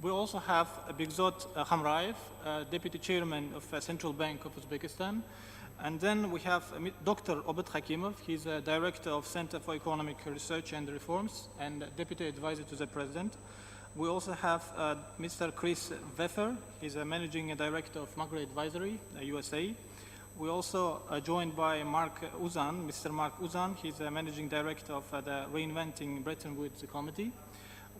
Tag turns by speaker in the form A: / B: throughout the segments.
A: We also have Begzod Hamraev, Deputy Chairman of Central Bank of Uzbekistan. And then we have Dr. Obed Hakimov. He's a Director of Center for Economic Research and Reforms and Deputy Advisor to the President. We also have Mr. Chris Weffer. He's a Managing Director of Macro Advisory, USA. We also are joined by Mark Uzan, Mr. Mark Uzan. He's a Managing Director of the Reinventing Bretton Woods Committee.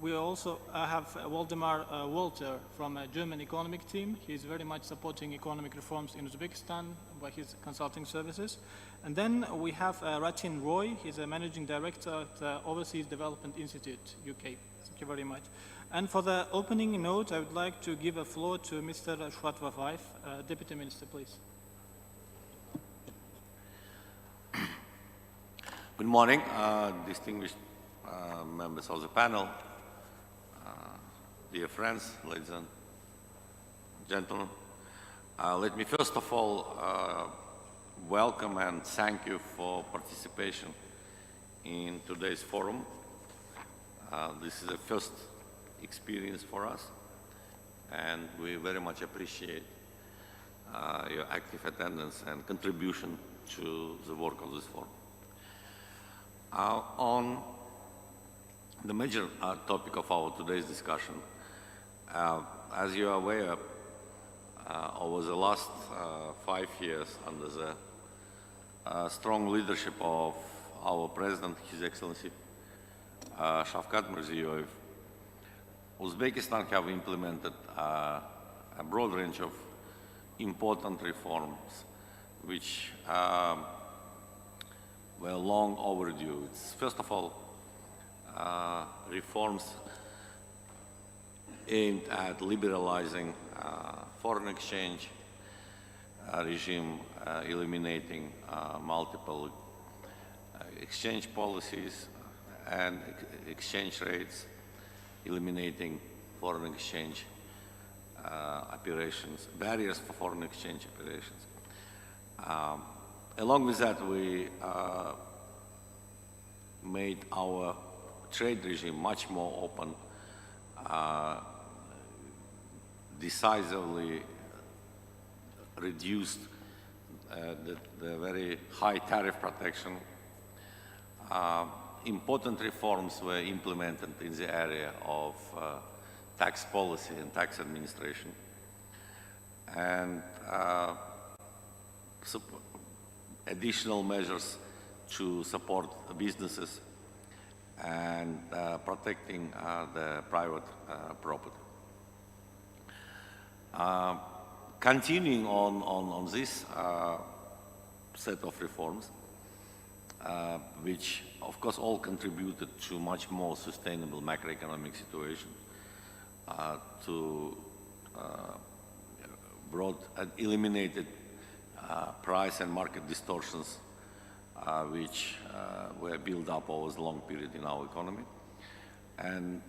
A: We also have Waldemar Walter from a German economic team. He's very much supporting economic reforms in Uzbekistan by his consulting services. And then we have Ratin Roy. He's a Managing Director at the Overseas Development Institute, UK. Thank you very much. And for the opening note, I would like to give a floor to Mr. Shwatvafayev, Deputy Minister, please.
B: Good morning, distinguished members of the panel, dear friends, ladies and gentlemen. Let me first of all welcome and thank you for participation in today's forum. This is a first experience for us, and we very much appreciate your active attendance and contribution to the work of this forum. On the major topic of our today's discussion, as you are aware, over the last 5 years, under the strong leadership of our President, His Excellency Shavkat Mirziyoyev, Uzbekistan have implemented a broad range of important reforms which were long overdue. It's first of all reforms aimed at liberalizing foreign exchange regime, eliminating multiple exchange policies and exchange rates, eliminating foreign exchange operations, barriers for foreign exchange operations. Along with that, we made our trade regime much more open, decisively reduced the very high tariff protection. Important reforms were implemented in the area of tax policy and tax administration. And additional measures to support businesses and protecting the private property. Continuing on this set of reforms, which of course all contributed to much more sustainable macroeconomic situation, to eliminated price and market distortions which were built up over the long period in our economy, and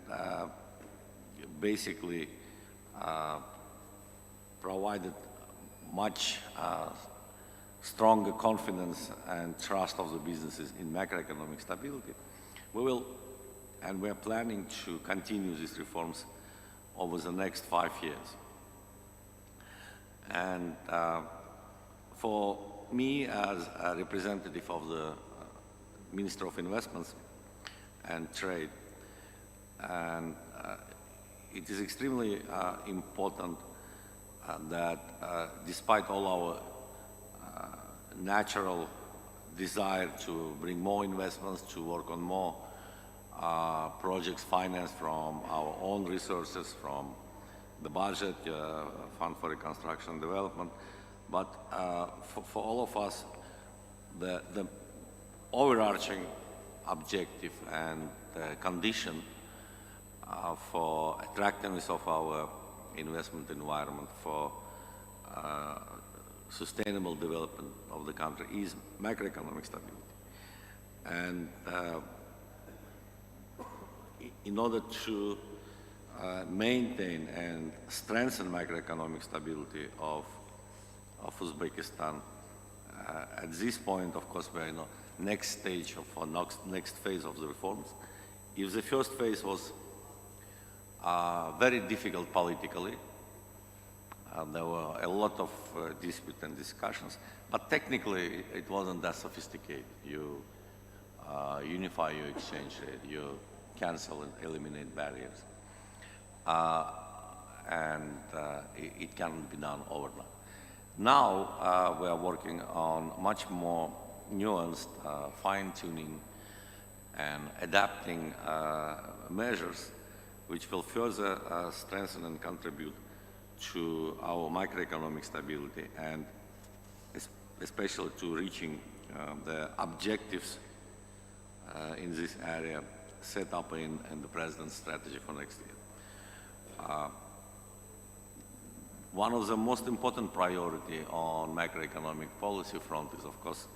B: basically provided much stronger confidence and trust of the businesses in macroeconomic stability. We are planning to continue these reforms over the next 5 years. And for me, as a representative of the Minister of Investments and Trade, and it is extremely important that despite all our natural desire to bring more investments, to work on more projects financed from our own resources, from the budget, Fund for Reconstruction and Development, but for all of us, the overarching objective and condition for attractiveness of our investment environment, for sustainable development of the country is macroeconomic stability. And in order to maintain and strengthen macroeconomic stability of Uzbekistan, at this point, of course, we're in the next stage of our next phase of the reforms. If the first phase was very difficult politically. There were a lot of dispute and discussions, but technically it wasn't that sophisticated. You unify your exchange rate, you cancel and eliminate barriers, and it cannot be done overnight. Now we are working on much more nuanced fine-tuning and adapting measures which will further strengthen and contribute to our macroeconomic stability and especially to reaching the objectives in this area set up in the President's strategy for next year. One of the most important priority on macroeconomic policy front is, of course,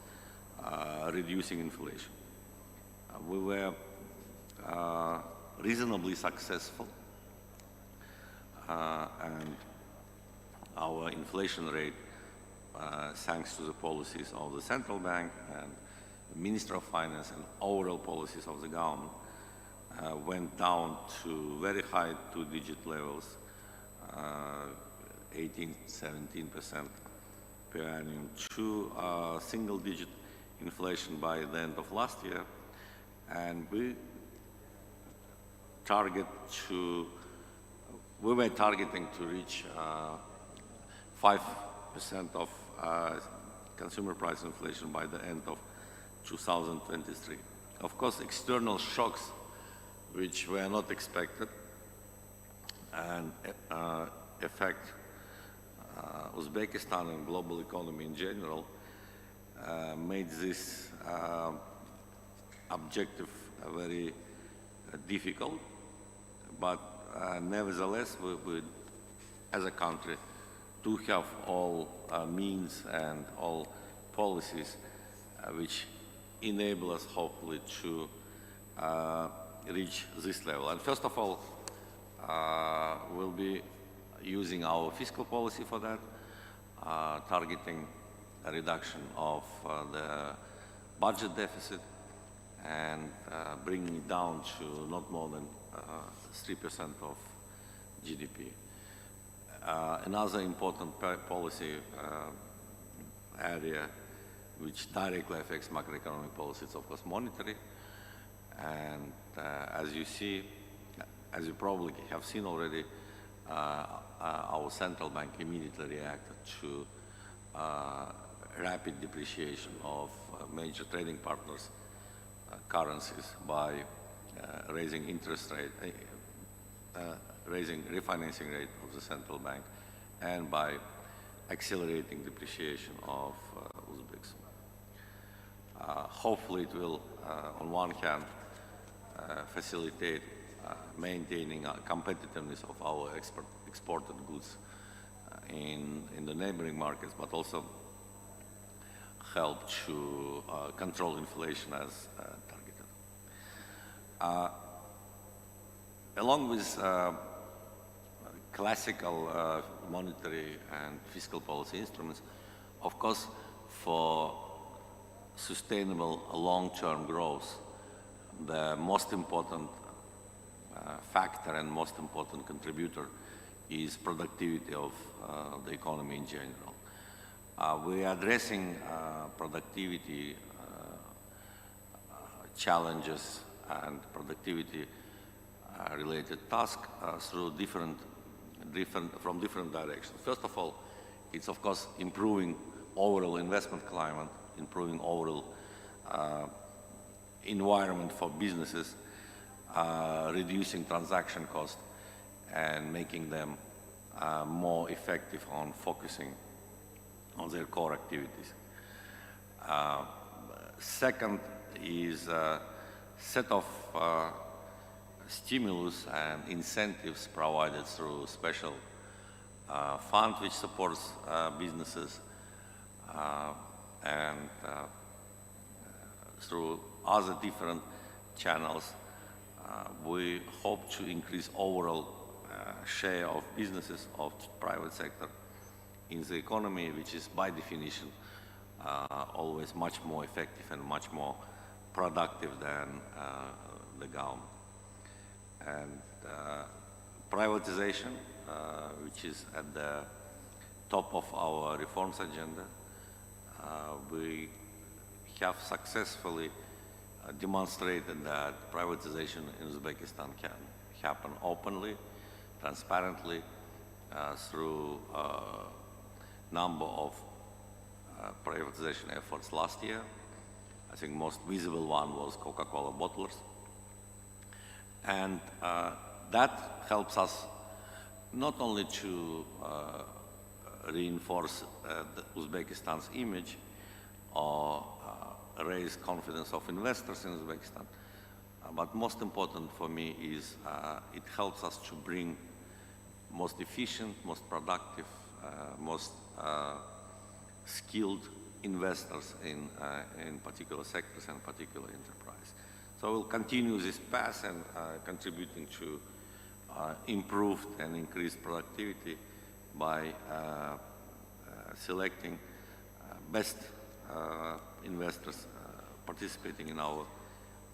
B: reducing inflation. We were reasonably successful, and our inflation rate, thanks to the policies of the central bank and the Minister of Finance and overall policies of the government, went down to very high two-digit levels, 18, 17% per annum, to single-digit inflation by the end of last year, and we were targeting to reach 5% of consumer price inflation by the end of 2023. Of course, external shocks, which were not expected and affect Uzbekistan and global economy in general, made this objective very difficult. But nevertheless, we, as a country, do have all means and all policies which enable us, hopefully, to reach this level. And first of all, we'll be using our fiscal policy for that, targeting a reduction of the budget deficit and bringing it down to not more than 3% of GDP. Another important policy area which directly affects macroeconomic policy is, of course, monetary. And as you probably have seen already, our central bank immediately reacted to rapid depreciation of major trading partners' currencies by raising interest rate, raising refinancing rate of the central bank, and by accelerating depreciation of Uzbeks. Hopefully it will, on one hand, facilitate maintaining competitiveness of our exported goods in the neighboring markets, but also help to control inflation as targeted. Along with classical monetary and fiscal policy instruments, of course, for sustainable long-term growth, the most important factor and most important contributor is productivity of the economy in general. We are addressing productivity challenges and productivity related tasks through different directions. First of all, it's of course improving overall investment climate, improving overall environment for businesses, reducing transaction costs, and making them more effective on focusing on their core activities. Second is a set of stimulus and incentives provided through special fund which supports businesses and through other different channels. We hope to increase overall share of businesses of private sector in the economy, which is by definition always much more effective and much more productive than the government. And privatization, which is at the top of our reforms agenda. We have successfully demonstrated that privatization in Uzbekistan can happen openly, transparently, through a number of privatization efforts last year. I think most visible one was Coca-Cola bottlers. And that helps us not only to reinforce Uzbekistan's image or raise confidence of investors in Uzbekistan, but most important for me is it helps us to bring most efficient, most productive, most skilled investors in particular sectors and particular enterprise. So we'll continue this path and contributing to improved and increased productivity by selecting best investors participating in our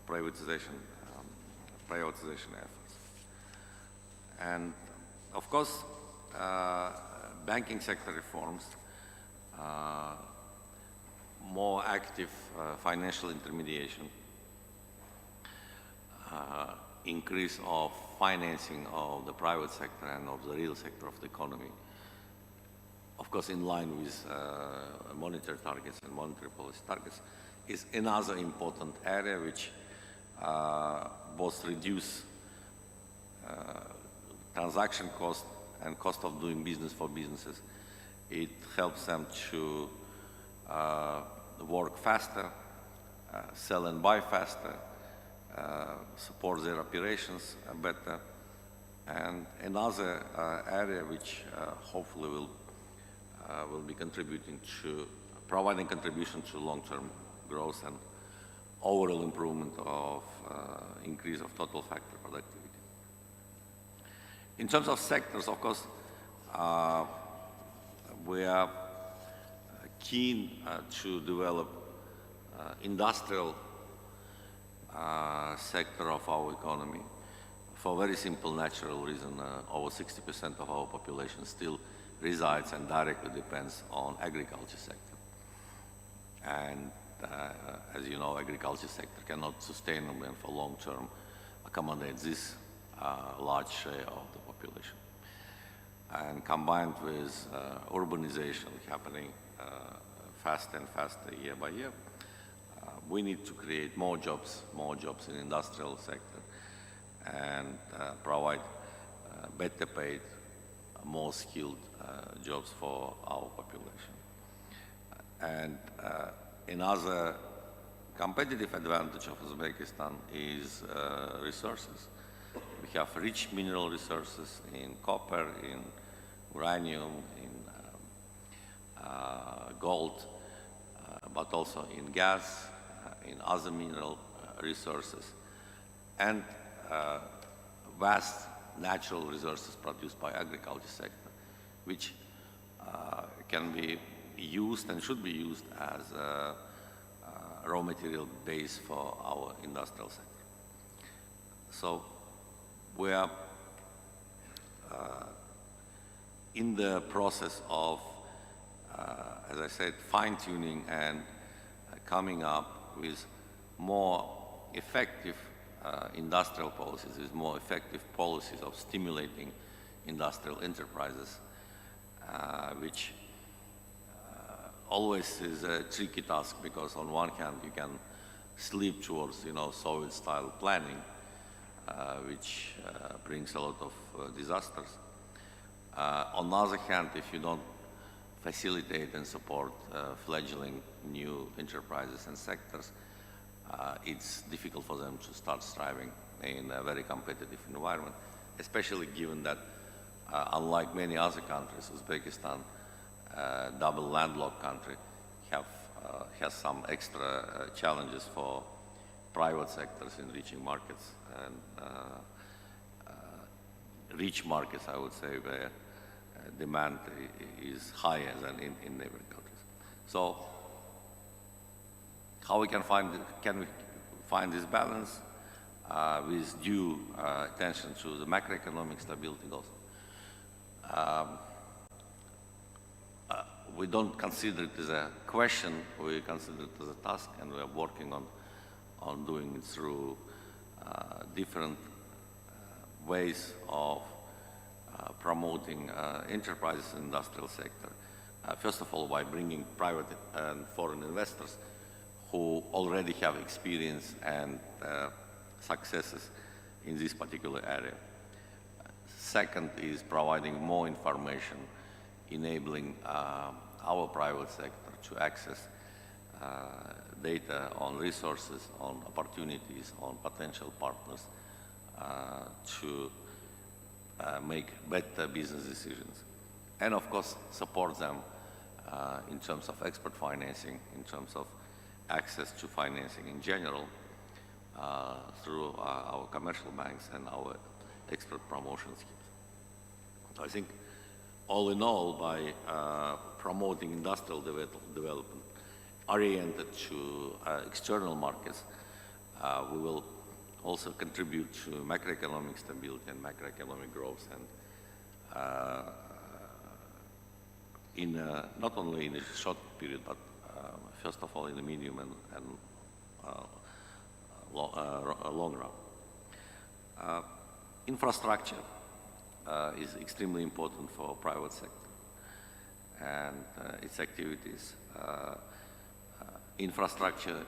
B: privatization efforts. And of course, banking sector reforms, more active financial intermediation, increase of financing of the private sector and of the real sector of the economy, of course in line with monetary targets and monetary policy targets, is another important area which both reduce transaction cost and cost of doing business for businesses. It helps them to work faster, sell and buy faster, support their operations better. And another area which hopefully will be contributing to providing contribution to long-term growth and overall improvement of increase of total factor productivity. In terms of sectors, of course, we are keen to develop industrial sector of our economy for a very simple natural reason. Over 60% of our population still resides and directly depends on agriculture sector. And as you know, agriculture sector cannot sustainably and for long term accommodate this large share of the population. And combined with urbanization happening faster and faster year by year, we need to create more jobs in industrial sector and provide better paid, more skilled jobs for our population. And another competitive advantage of Uzbekistan is resources. We have rich mineral resources in copper, in uranium, in gold, but also in gas, in other mineral resources, and vast natural resources produced by agriculture sector, which can be used and should be used as a raw material base for our industrial sector. So we are in the process of, as I said, fine-tuning and coming up with more effective industrial policies, with more effective policies of stimulating industrial enterprises, which always is a tricky task, because on one hand you can slip towards, Soviet-style planning, which brings a lot of disasters. On the other hand, if you don't facilitate and support fledgling new enterprises and sectors, it's difficult for them to start thriving in a very competitive environment, especially given that, unlike many other countries, Uzbekistan, double landlocked country, has some extra challenges for private sectors in reaching markets, and rich markets, I would say, where demand is higher than in neighboring countries. So how can we find this balance? with due attention to the macroeconomic stability also. We don't consider it as a question, we consider it as a task, and we are working on doing it through different ways of promoting enterprises in the industrial sector. First of all, by bringing private and foreign investors who already have experience and successes in this particular area. Second is providing more information, enabling our private sector to access data on resources, on opportunities, on potential partners to make better business decisions. And of course, support them in terms of export financing, in terms of access to financing in general through our commercial banks and our export promotion schemes. So I think all in all, by promoting industrial development oriented to external markets, we will also contribute to macroeconomic stability and macroeconomic growth, and not only in a short period, but first of all in the medium and long run. Infrastructure is extremely important for private sector and its activities. Infrastructure,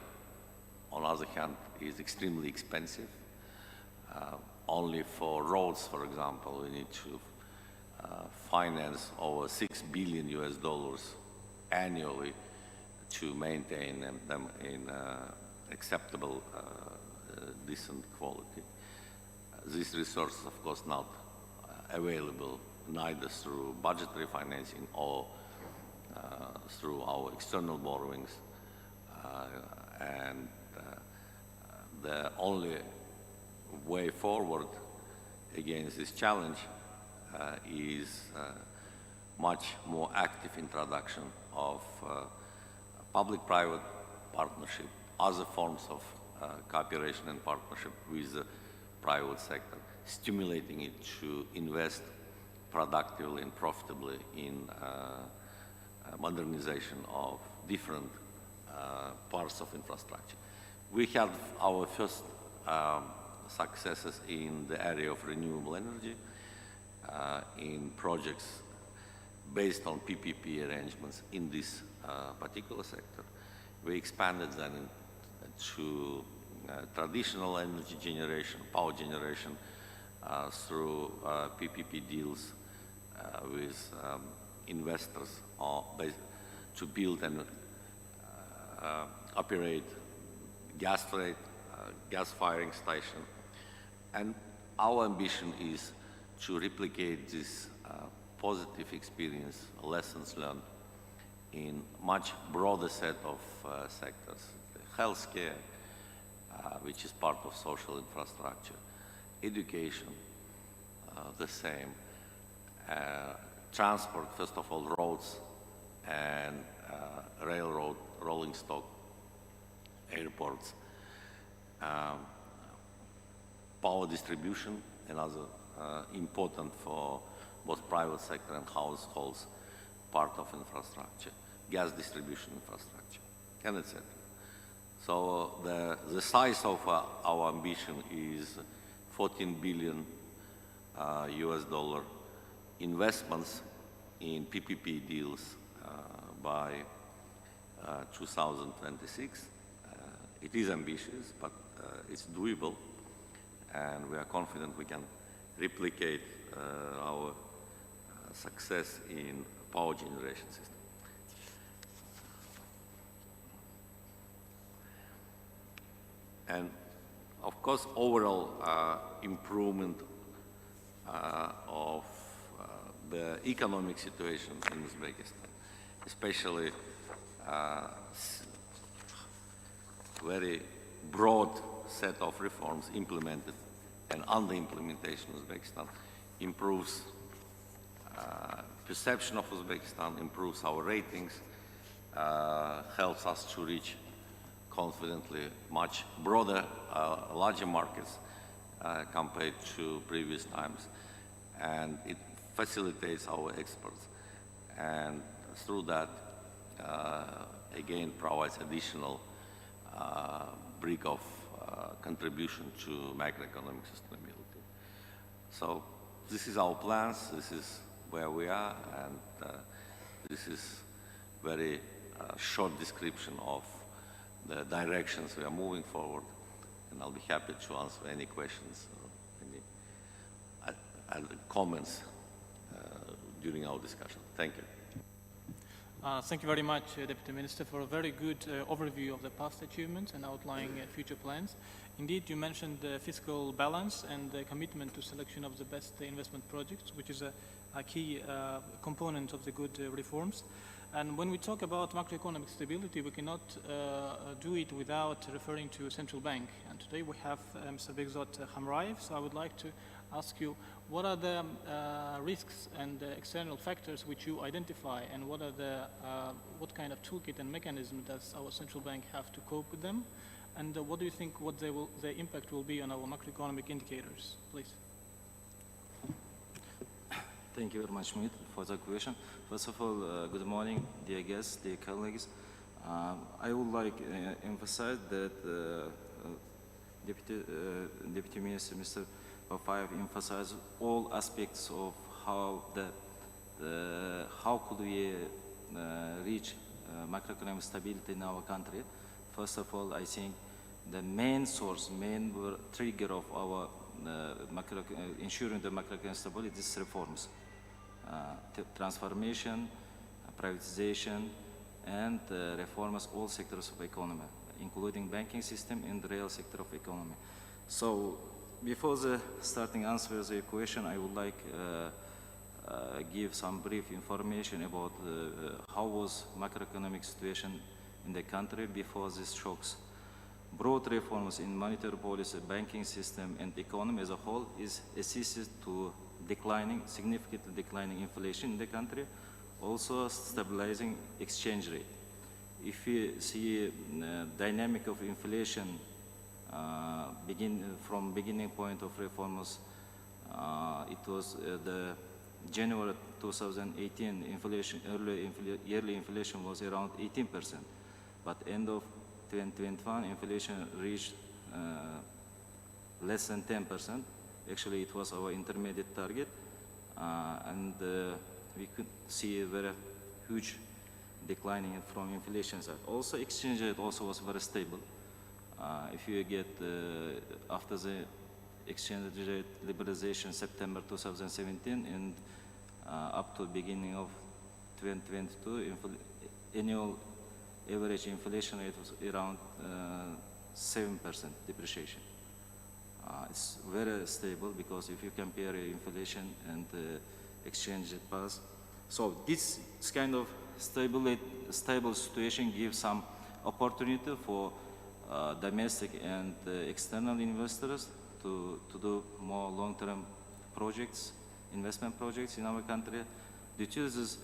B: on the other hand, is extremely expensive. Only for roads, for example, we need to finance over $6 billion annually to maintain them in acceptable, decent quality. These resources, of course, not available neither through budgetary financing or through our external borrowings. And the only way forward against this challenge is much more active introduction of public-private partnership, other forms of cooperation and partnership with the private sector, stimulating it to invest productively and profitably in modernization of different parts of infrastructure. We had our first successes in the area of renewable energy in projects based on PPP arrangements in this particular sector. We expanded then to traditional energy generation, power generation through PPP deals with investors to build and operate gas firing station. And our ambition is to replicate this positive experience, lessons learned in much broader set of sectors. Healthcare, which is part of social infrastructure, education, the same, transport, first of all, roads and railroad, rolling stock, airports, power distribution, another important for both private sector and households part of infrastructure, gas distribution infrastructure, and etc. So the size of our ambition is $14 billion investments in PPP deals by 2026. It is ambitious, but it's doable, and we are confident we can replicate our success in power generation system. And of course, overall improvement of the economic situation in Uzbekistan, especially very broad set of reforms implemented and under implementation in Uzbekistan improves perception of Uzbekistan, improves our ratings, helps us to reach confidently much broader, larger markets compared to previous times. And it facilitates our exports. And through that, again, provides additional brick of contribution to macroeconomic sustainability. So this is our plans, this is where we are, and this is very short description of the directions we are moving forward, and I'll be happy to answer any questions or any comments during our discussion. Thank you.
A: Thank you very much, Deputy Minister, for a very good overview of the past achievements and outlining future plans. Indeed, you mentioned the fiscal balance and the commitment to selection of the best investment projects, which is a key component of the good reforms. And when we talk about macroeconomic stability, we cannot do it without referring to a central bank. And today we have Mr. Begzod Hamraev, so I would like to ask you, what are the risks and external factors which you identify, and what are the kind of toolkit and mechanism does our central bank have to cope with them? And what do you think the impact will be on our macroeconomic indicators, please?
C: Thank you very much, Meet, for the question. First of all, good morning, dear guests, dear colleagues. I would like to emphasize that Deputy Minister, Mr. Babayev, emphasized all aspects of how could we reach macroeconomic stability in our country. First of all, I think the main source, main trigger of our ensuring the macroeconomic stability is reforms. Transformation, privatization, and reforms all sectors of economy, including banking system and the real sector of economy. So, before the starting answer to your question, I would like give some brief information about how was macroeconomic situation in the country before these shocks. Broad reforms in monetary policy, banking system, and economy as a whole is assisted to significantly declining inflation in the country, also stabilizing exchange rate. If you see dynamic of inflation from beginning point of reforms, it was the January 2018 inflation, yearly inflation was around 18%, but end of 2021 inflation reached less than 10%. Actually, it was our intermediate target, and we could see a very huge declining from inflation side. Also, exchange rate also was very stable. If you get after the exchange rate liberalization September 2017 and up to beginning of 2022, annual average inflation rate was around 7% depreciation. It's very stable because if you compare inflation and exchange rate pass, so this kind of stable situation gives some opportunity for domestic and external investors to do more long-term projects, investment projects in our country. Due to this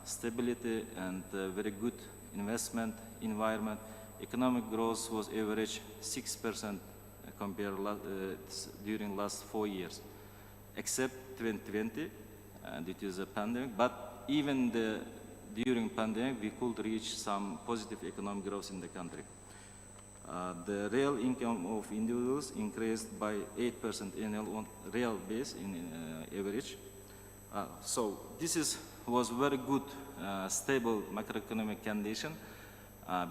C: stability and very good investment environment, economic growth was average 6% compared during last 4 years, except 2020 due to the pandemic. But even during pandemic, we could reach some positive economic growth in the country. The real income of individuals increased by 8% annual on real base in average. So this was very good, stable macroeconomic condition.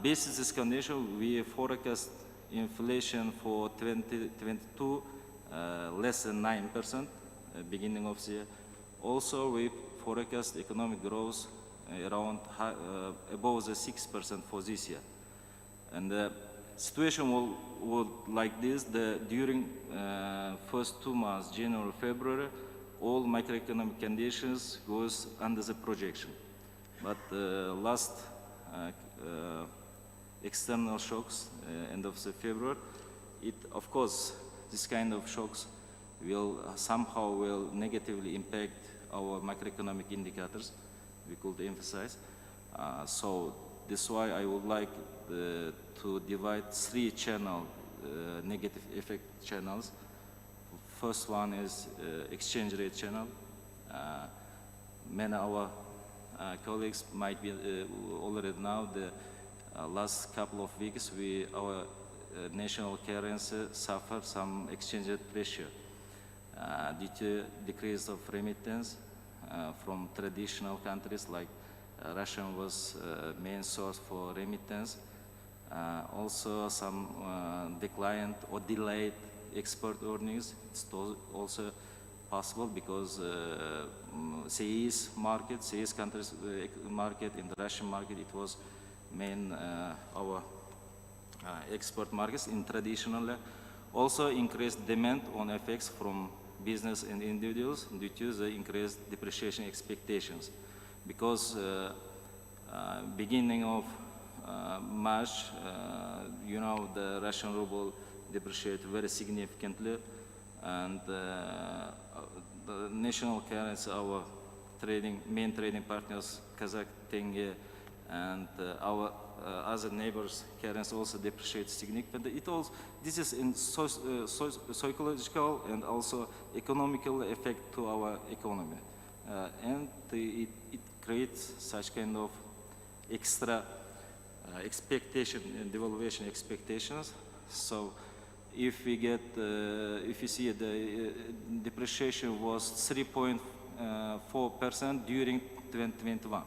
C: Based on this condition, we forecast inflation for 2022 less than 9% beginning of the year. Also, we forecast economic growth around above the 6% for this year. And the situation will like this. During first 2 months, January, February, all macroeconomic conditions goes under the projection. But last external shocks, end of the February, of course, this kind of shocks will somehow negatively impact our macroeconomic indicators, we could emphasize. So That's why I would like to divide 3 negative effect channels. First one is exchange rate channel. Many of our colleagues might be already know the last couple of weeks our national currency suffered some exchange rate pressure due to decrease of remittance from traditional countries like Russia was main source for remittance. Also some declined or delayed export earnings. It's also possible because CIS market, CIS countries market, in the Russian market, it was main our export markets in traditionally. Also increased demand on FX from business and individuals due to the increased depreciation expectations. Because beginning of March, you know, the Russian ruble depreciated very significantly, and the national currency, our main trading partners, Kazakh tenge, and our other neighbors' currency also depreciated significantly. This is in psychological and also economical effect to our economy, and it creates such kind of extra expectation and devaluation expectations. So if we get, if you see the depreciation was 3.4% during 2021,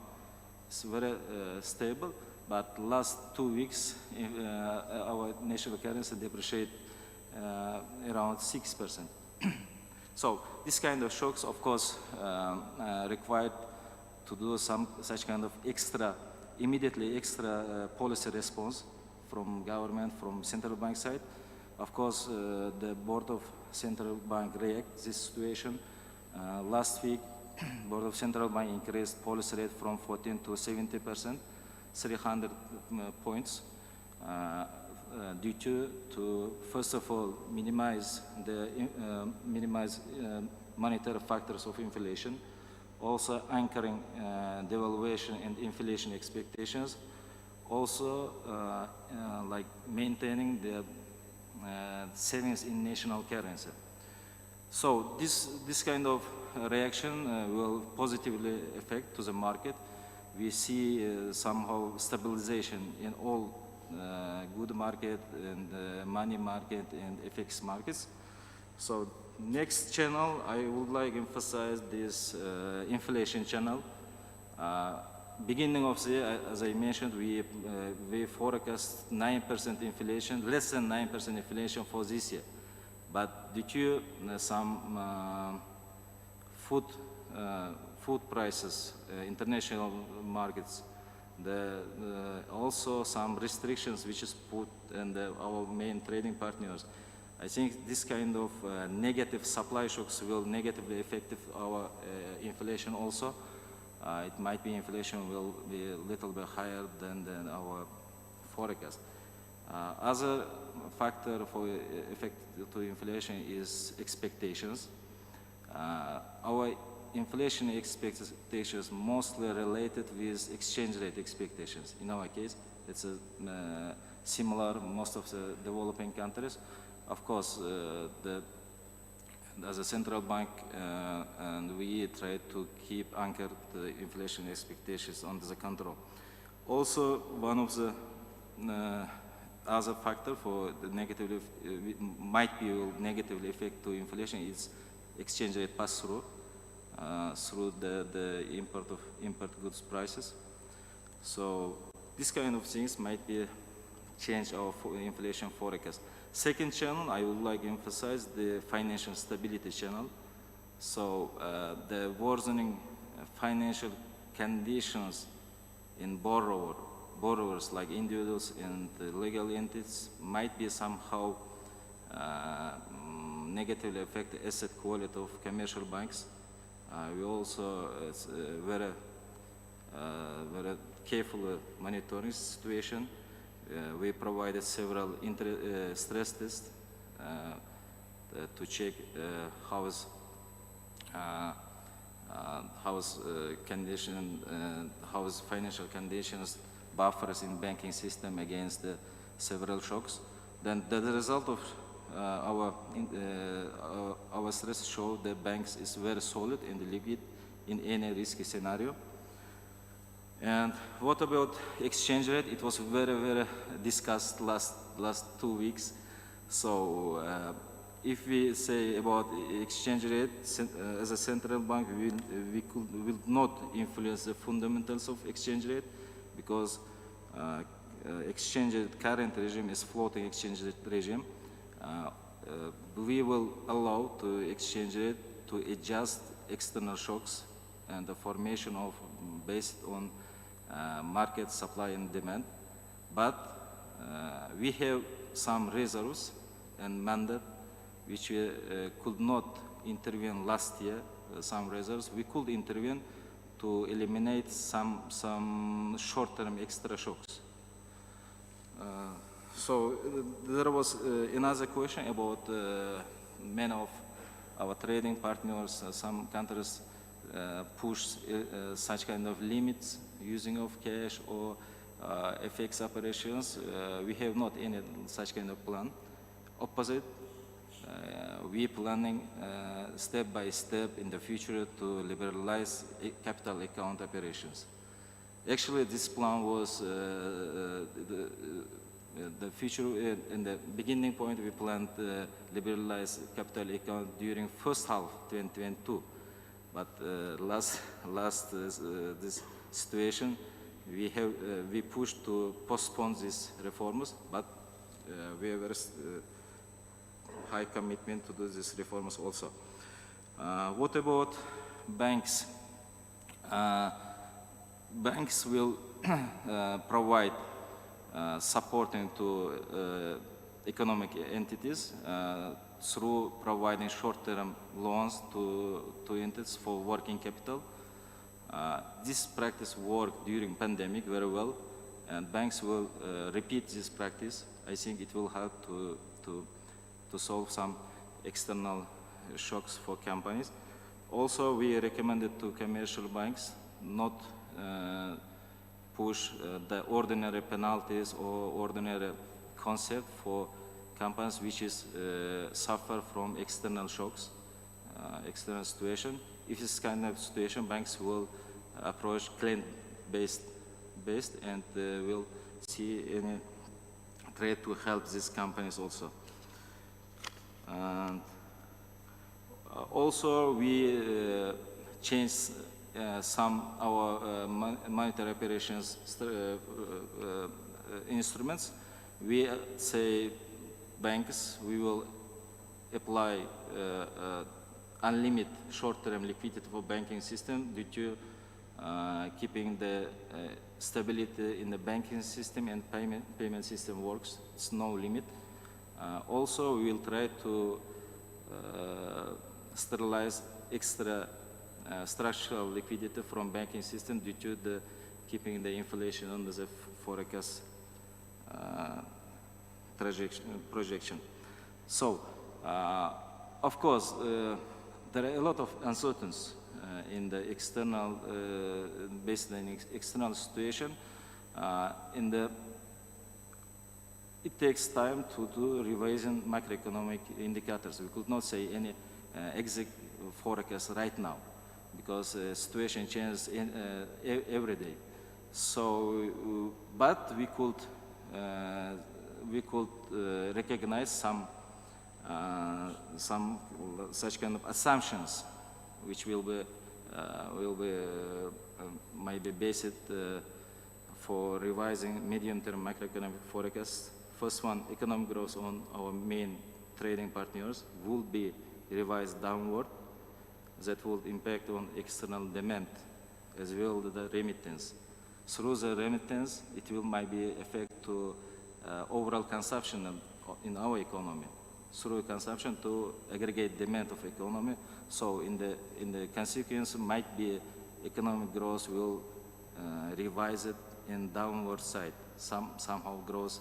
C: it's very stable. But last 2 weeks, our national currency depreciated around 6%. So this kind of shocks, of course, required to do such kind of immediately extra policy response from government, from central bank side. Of course, the board of central bank react this situation. Last week, board of central bank increased policy rate from 14 to 70%, 300 points, due to first of all minimize monetary factors of inflation, also anchoring devaluation and inflation expectations, also like maintaining the savings in national currency. So this kind of reaction will positively affect to the market. We see somehow stabilization in all good market and money market and FX markets. So next channel, I would like to emphasize this inflation channel. Beginning of the year, as I mentioned, we forecast 9% inflation, less than 9% inflation for this year. But due to some food prices, international markets, also some restrictions which is put in our main trading partners. I think this kind of negative supply shocks will negatively affect our inflation also. It might be inflation will be a little bit higher than our forecast. Other factor for effect to inflation is expectations. Our inflation expectations mostly related with exchange rate expectations. In our case, it's similar most of the developing countries. Of course, as a central bank, and we try to keep anchored the inflation expectations under the control. Also, one of the other factor for the might be negatively affect to inflation is exchange rate pass-through through the import goods prices. So this kind of things might be change our inflation forecast. Second channel, I would like to emphasize the financial stability channel. So the worsening financial conditions in borrowers like individuals and legal entities might be somehow negatively affect the asset quality of commercial banks. We also very carefully monitoring situation. We provided several stress tests to check how is financial conditions buffers in banking system against several shocks. Then the result of our stress showed that banks is very solid and liquid in any risky scenario. And what about exchange rate? It was very discussed last 2 weeks. So if we say about exchange rate, as a central bank, we will not influence the fundamentals of exchange rate because exchange rate current regime is floating exchange rate regime. We will allow to exchange rate to adjust external shocks and the formation of based on market supply and demand, but we have some reserves and mandate which we could not intervene last year. Some reserves we could intervene to eliminate some short-term extra shocks. So there was another question about many of our trading partners. Some countries push such kind of limits using of cash or FX operations. We have not any such kind of plan. Opposite, we planning step by step in the future to liberalize capital account operations. Actually, this plan was the future. In the beginning point, we planned liberalize capital account during first half 2022. But last this situation, we pushed to postpone these reforms, but we have high commitment to do these reforms also. What about banks? Banks will provide supporting to economic entities through providing short-term loans to entities for working capital. This practice worked during pandemic very well, and banks will repeat this practice. I think it will help to solve some external shocks for companies. Also, we recommended to commercial banks not push the ordinary penalties or ordinary concept for companies which is suffer from external shocks, external situation. If this kind of situation, banks will approach claim-based and will see any trade to help these companies also. And also we changed some our monetary operations instruments. We say banks, we will apply unlimited short-term liquidity for banking system due to keeping the stability in the banking system and payment system works. It's no limit. Also, we will try to sterilize extra structural liquidity from banking system due to the keeping the inflation under the forecast projection. So, of course, there are a lot of uncertainties in the external, based on external situation. It takes time to do revision macroeconomic indicators. We could not say any exact forecast right now because situation changes every day. So, but we could recognize some such kind of assumptions, which will be maybe based for revising medium-term macroeconomic forecasts. First one, economic growth on our main trading partners will be revised downward. That will impact on external demand as well as the remittance. Through the remittance, it will maybe affect to overall consumption in our economy. Through consumption to aggregate demand of economy. So in the consequence might be economic growth will revise it in downward side. Somehow growth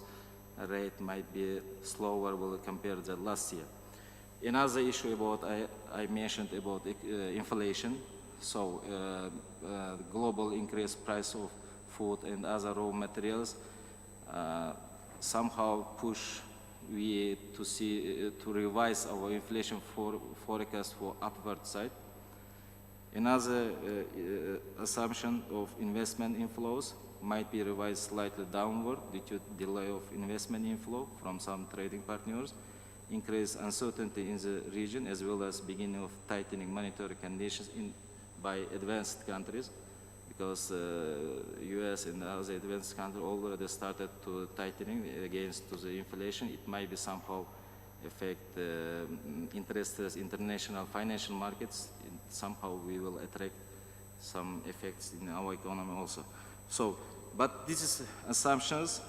C: rate might be slower compared to last year. Another issue about I mentioned about inflation. So global increased price of food and other raw materials, somehow push we to revise our inflation forecast for upward side. Another assumption of investment inflows might be revised slightly downward due to delay of investment inflow from some trading partners, increased uncertainty in the region, as well as beginning of tightening monetary conditions by advanced countries, because US and other advanced countries already started to tightening against to the inflation. It might be somehow affect interest rates, international financial markets. Somehow we will attract some effects in our economy also. So, but this is assumptions,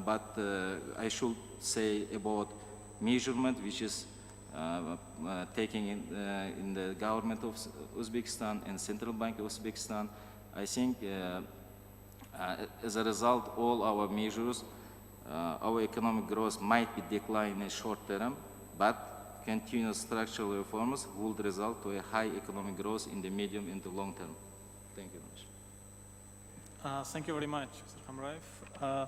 C: but I should say about measurement, which is taking in the government of Uzbekistan and Central Bank of Uzbekistan. I think as a result, all our measures, our economic growth might be declining in short term, but continuous structural reforms would result to a high economic growth in the medium and the long term. Thank you very much.
A: Thank you very much, Mr. Hamraev,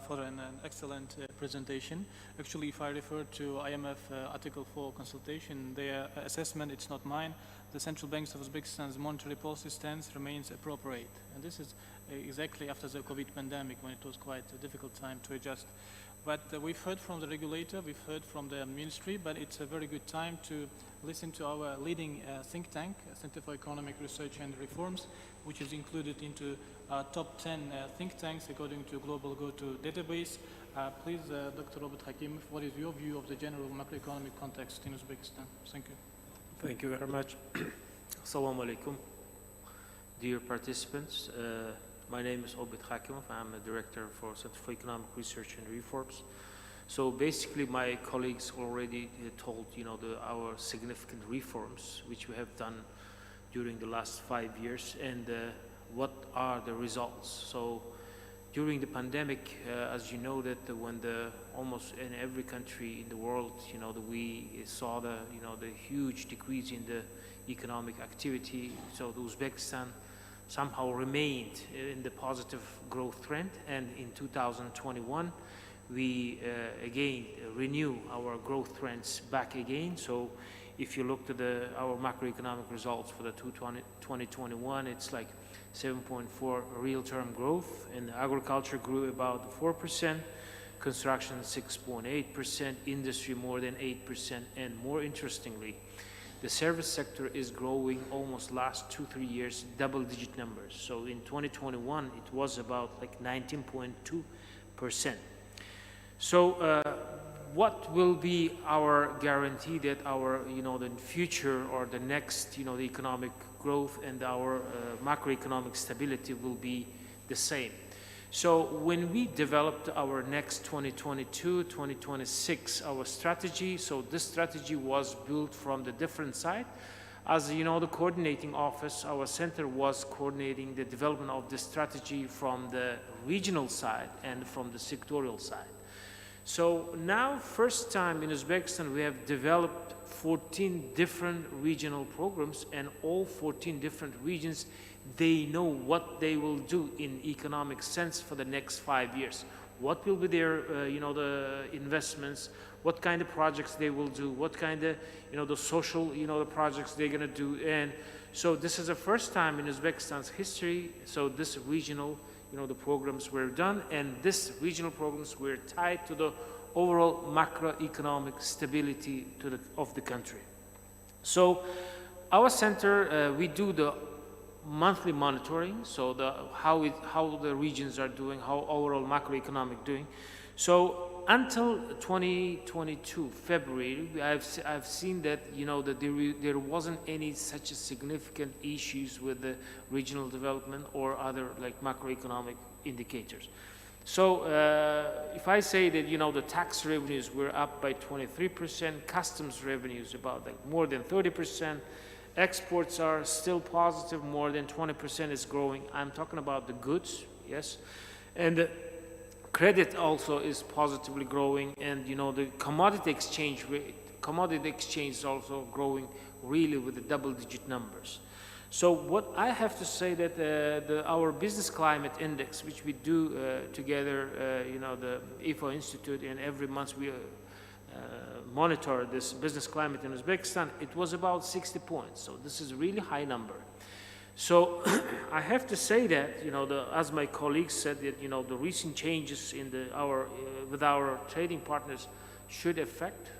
A: for an excellent presentation. Actually, if I refer to IMF Article 4 consultation, their assessment, it's not mine. The central banks of Uzbekistan's monetary policy stance remains appropriate. And this is exactly after the COVID pandemic, when it was quite a difficult time to adjust. But we've heard from the regulator, we've heard from the ministry, but it's a very good time to listen to our leading think tank, Center for Economic Research and Reforms, which is included into top 10 think tanks according to Global Go-To database. Please, Dr. Robert Hakimov, what is your view of the general macroeconomic context in Uzbekistan? Thank you.
D: Thank you very much. Assalamu alaikum. Dear participants, my name is Obed Hakimov. I'm a director for Center for Economic Research and Reforms. So basically, my colleagues already told, our significant reforms which we have done during the last 5 years and what are the results. So during the pandemic, as you know, that when almost in every country in the world, we saw the huge decrease in the economic activity. So the Uzbekistan somehow remained in the positive growth trend, and in 2021 we again renew our growth trends back again. So if you look to our macroeconomic results for the 2021, it's like 7.4 real term growth, and agriculture grew about 4%, construction 6.8%, industry more than 8%, and more interestingly, the service sector is growing almost last 2-3 years, double-digit numbers. So in 2021, it was about like 19.2%. So what will be our guarantee that our, the future or the next, the economic growth and our macroeconomic stability will be the same? So when we developed our next 2022-2026, our strategy, so this strategy was built from the different side. As you know, the coordinating office, our center was coordinating the development of this strategy from the regional side and from the sectorial side. So now, first time in Uzbekistan, we have developed 14 different regional programs, and all 14 different regions, they know what they will do in economic sense for the next 5 years. What will be their, the investments, what kind of projects they will do, what kind of, the social, the projects they're going to do. And so this is the first time in Uzbekistan's history, so this regional, the programs were done, and this regional programs were tied to the overall macroeconomic stability of the country. So our center, we do the monthly monitoring, so how the regions are doing, how overall macroeconomic doing. So until 2022 February, I've seen that that there wasn't any such a significant issues with the regional development or other like macroeconomic indicators. So if I say that the tax revenues were up by 23%, customs revenues about like more than 30%. Exports are still positive, more than 20% is growing. I'm talking about the goods, yes. And the credit also is positively growing, and the commodity exchange rate, is also growing really with the double-digit numbers. So what I have to say that our business climate index, which we do together, the IFO Institute, and every month we monitor this business climate in Uzbekistan, it was about 60 points. So this is a really high number. So I have to say that, as my colleagues said, that, the recent changes in with our trading partners should affect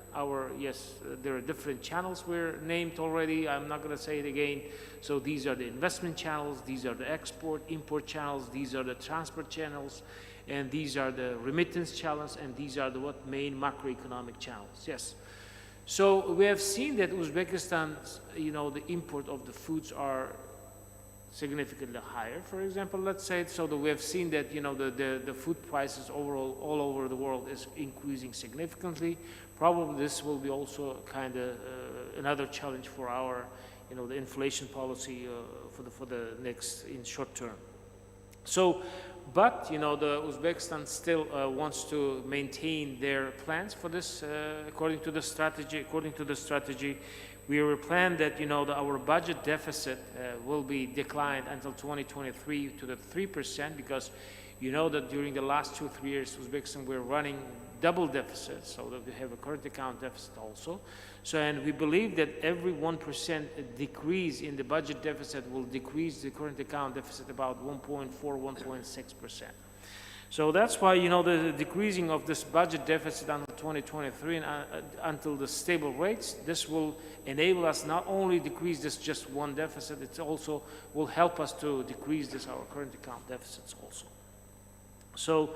D: yes, there are different channels were named already. I'm not going to say it again. So these are the investment channels, these are the export, import channels, these are the transport channels, and these are the remittance channels, and these are the main macroeconomic channels. Yes. So we have seen that Uzbekistan, the import of the foods are significantly higher, for example, let's say. So that we have seen that, the food prices overall all over the world is increasing significantly. Probably this will be also kind of another challenge for our, the inflation policy for the next, in short term. So, but, the Uzbekistan still wants to maintain their plans for this, according to the strategy. We will plan that, our budget deficit will be declined until 2023 to the 3%, because that during the last 2-3 years, Uzbekistan, we're running double deficit, so that we have a current account deficit also. So, and we believe that every 1% decrease in the budget deficit will decrease the current account deficit about 1.4, 1.6%. So that's why, the decreasing of this budget deficit until 2023 and until the stable rates, this will enable us not only decrease this just one deficit, it also will help us to decrease our current account deficits also. So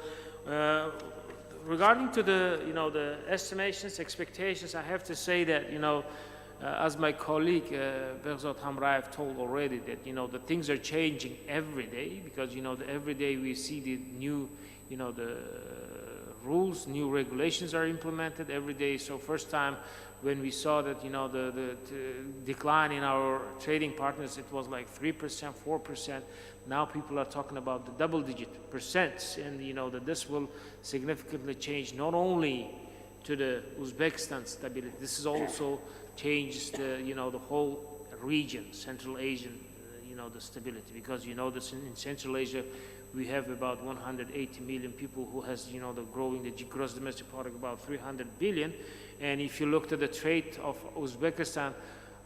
D: regarding to the estimations, expectations, I have to say that, as my colleague Behzod Hamraev told already, that the things are changing every day, because every day we see the new the rules, new regulations are implemented every day. So first time when we saw that the decline in our trading partners, it was like 3%, 4%. Now people are talking about the double-digit percents, and that this will significantly change not only to the Uzbekistan stability. This is also changes the the whole region, Central Asian, the stability, because this in Central Asia we have about 180 million people who has the growing the gross domestic product about 300 billion, and if you look at the trade of Uzbekistan,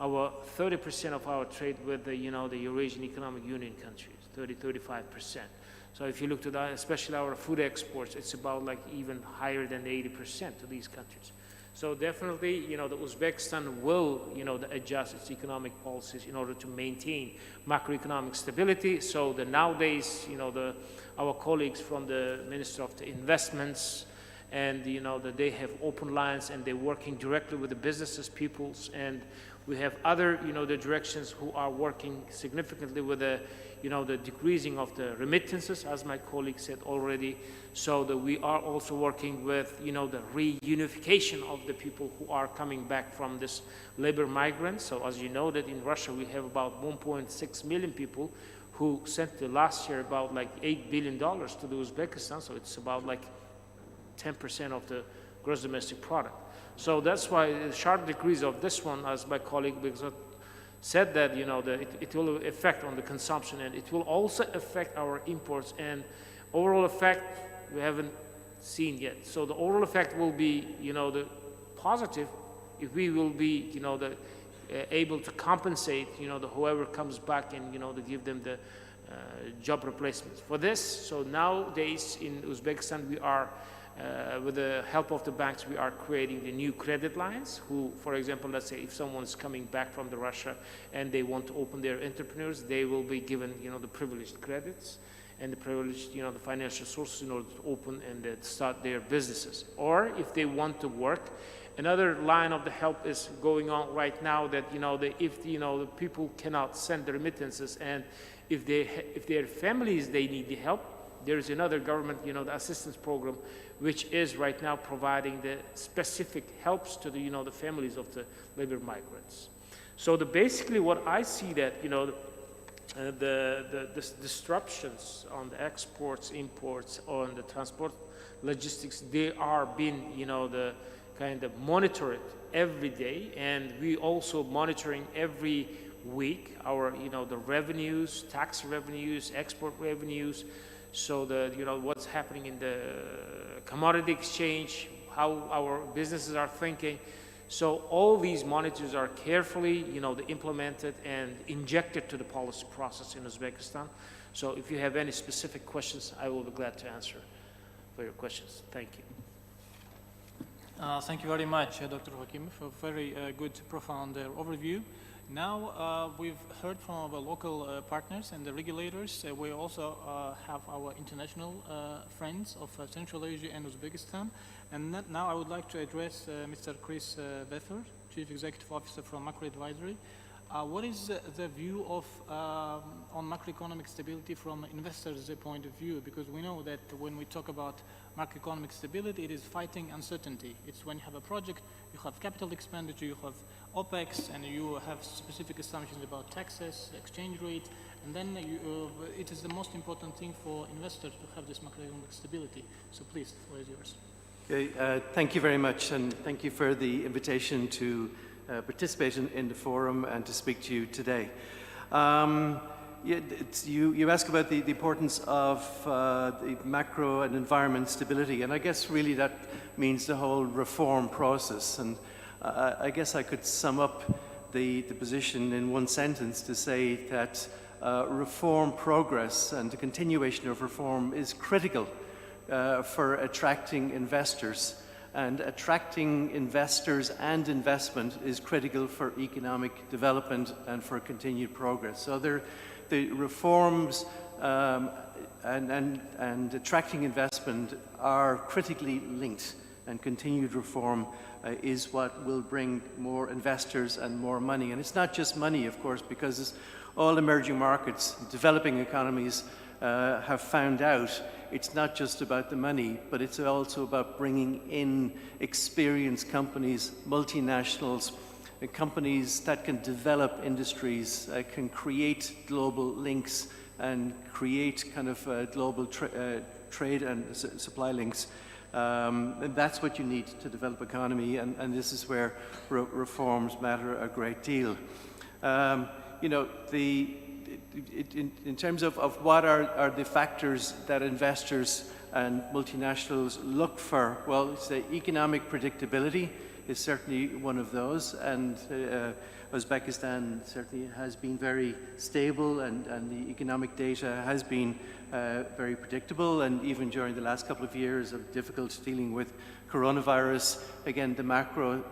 D: our 30% of our trade with the the Eurasian Economic Union countries, 35%. So if you look to that, especially our food exports, it's about like even higher than 80% to these countries. So definitely, the Uzbekistan will, adjust its economic policies in order to maintain macroeconomic stability. So nowadays, our colleagues from the Minister of the Investments, and that they have open lines and they're working directly with the businesses, peoples, and we have other, the directions who are working significantly with the, the decreasing of the remittances, as my colleague said already. So that we are also working with, the reunification of the people who are coming back from this labor migrants. So as you know that in Russia we have about 1.6 million people who sent last year about like $8 billion to the Uzbekistan. So it's about like 10% of the gross domestic product. So that's why a sharp decrease of this one, as my colleague said, that it will affect on the consumption, and it will also affect our imports, and overall effect we haven't seen yet. So the overall effect will be the positive if we will be able to compensate whoever comes back, and to give them the job replacements for this. So nowadays in Uzbekistan we are with the help of the banks, we are creating the new credit lines who, for example, let's say if someone's coming back from Russia and they want to open their entrepreneurs, they will be given, the privileged credits and the privileged, the financial sources in order to open and start their businesses. Or if they want to work, another line of the help is going on right now, that, if the people cannot send the remittances, and if their families, they need the help, there is another government, the assistance program, which is right now providing the specific helps to the, the families of the labor migrants. So basically what I see that, the disruptions on the exports, imports, on the transport, logistics, they are being, the kind of monitored every day, and we also monitoring every weak. Our, the revenues, tax revenues, export revenues, so the, what's happening in the commodity exchange, how our businesses are thinking. So all these monitors are carefully, implemented and injected to the policy process in Uzbekistan. So if you have any specific questions, I will be glad to answer for your questions. Thank you.
A: Thank you very much, Dr. Hakimov, for a very good, profound overview. Now we've heard from our local partners and the regulators. We also have our international friends of Central Asia and Uzbekistan. And now I would like to address Mr. Chris Beffer, Chief Executive Officer from Macro Advisory. What is the view of on macroeconomic stability from investors' point of view? Because we know that when we talk about macroeconomic stability, it is fighting uncertainty. It's when you have a project, you have capital expenditure, you have OPEX, and you have specific assumptions about taxes, exchange rate, and then it is the most important thing for investors to have this macroeconomic stability. So please, the floor is yours.
E: Okay, thank you very much, and thank you for the invitation to participate in the forum and to speak to you today. You ask about the importance of the macro and environment stability, and I guess really that means the whole reform process. And I guess I could sum up the position in one sentence to say that reform progress and the continuation of reform is critical for attracting investors. And attracting investors and investment is critical for economic development and for continued progress. So the reforms and attracting investment are critically linked, and continued reform is what will bring more investors and more money. And it's not just money, of course, because all emerging markets, developing economies have found out it's not just about the money, but it's also about bringing in experienced companies, multinationals, companies that can develop industries, can create global links and create kind of global trade and supply links. And that's what you need to develop economy, and this is where reforms matter a great deal. In terms of what are the factors that investors and multinationals look for, well, say economic predictability is certainly one of those, and Uzbekistan certainly has been very stable, and the economic data has been very predictable, and even during the last couple of years of difficult dealing with coronavirus, again, the macro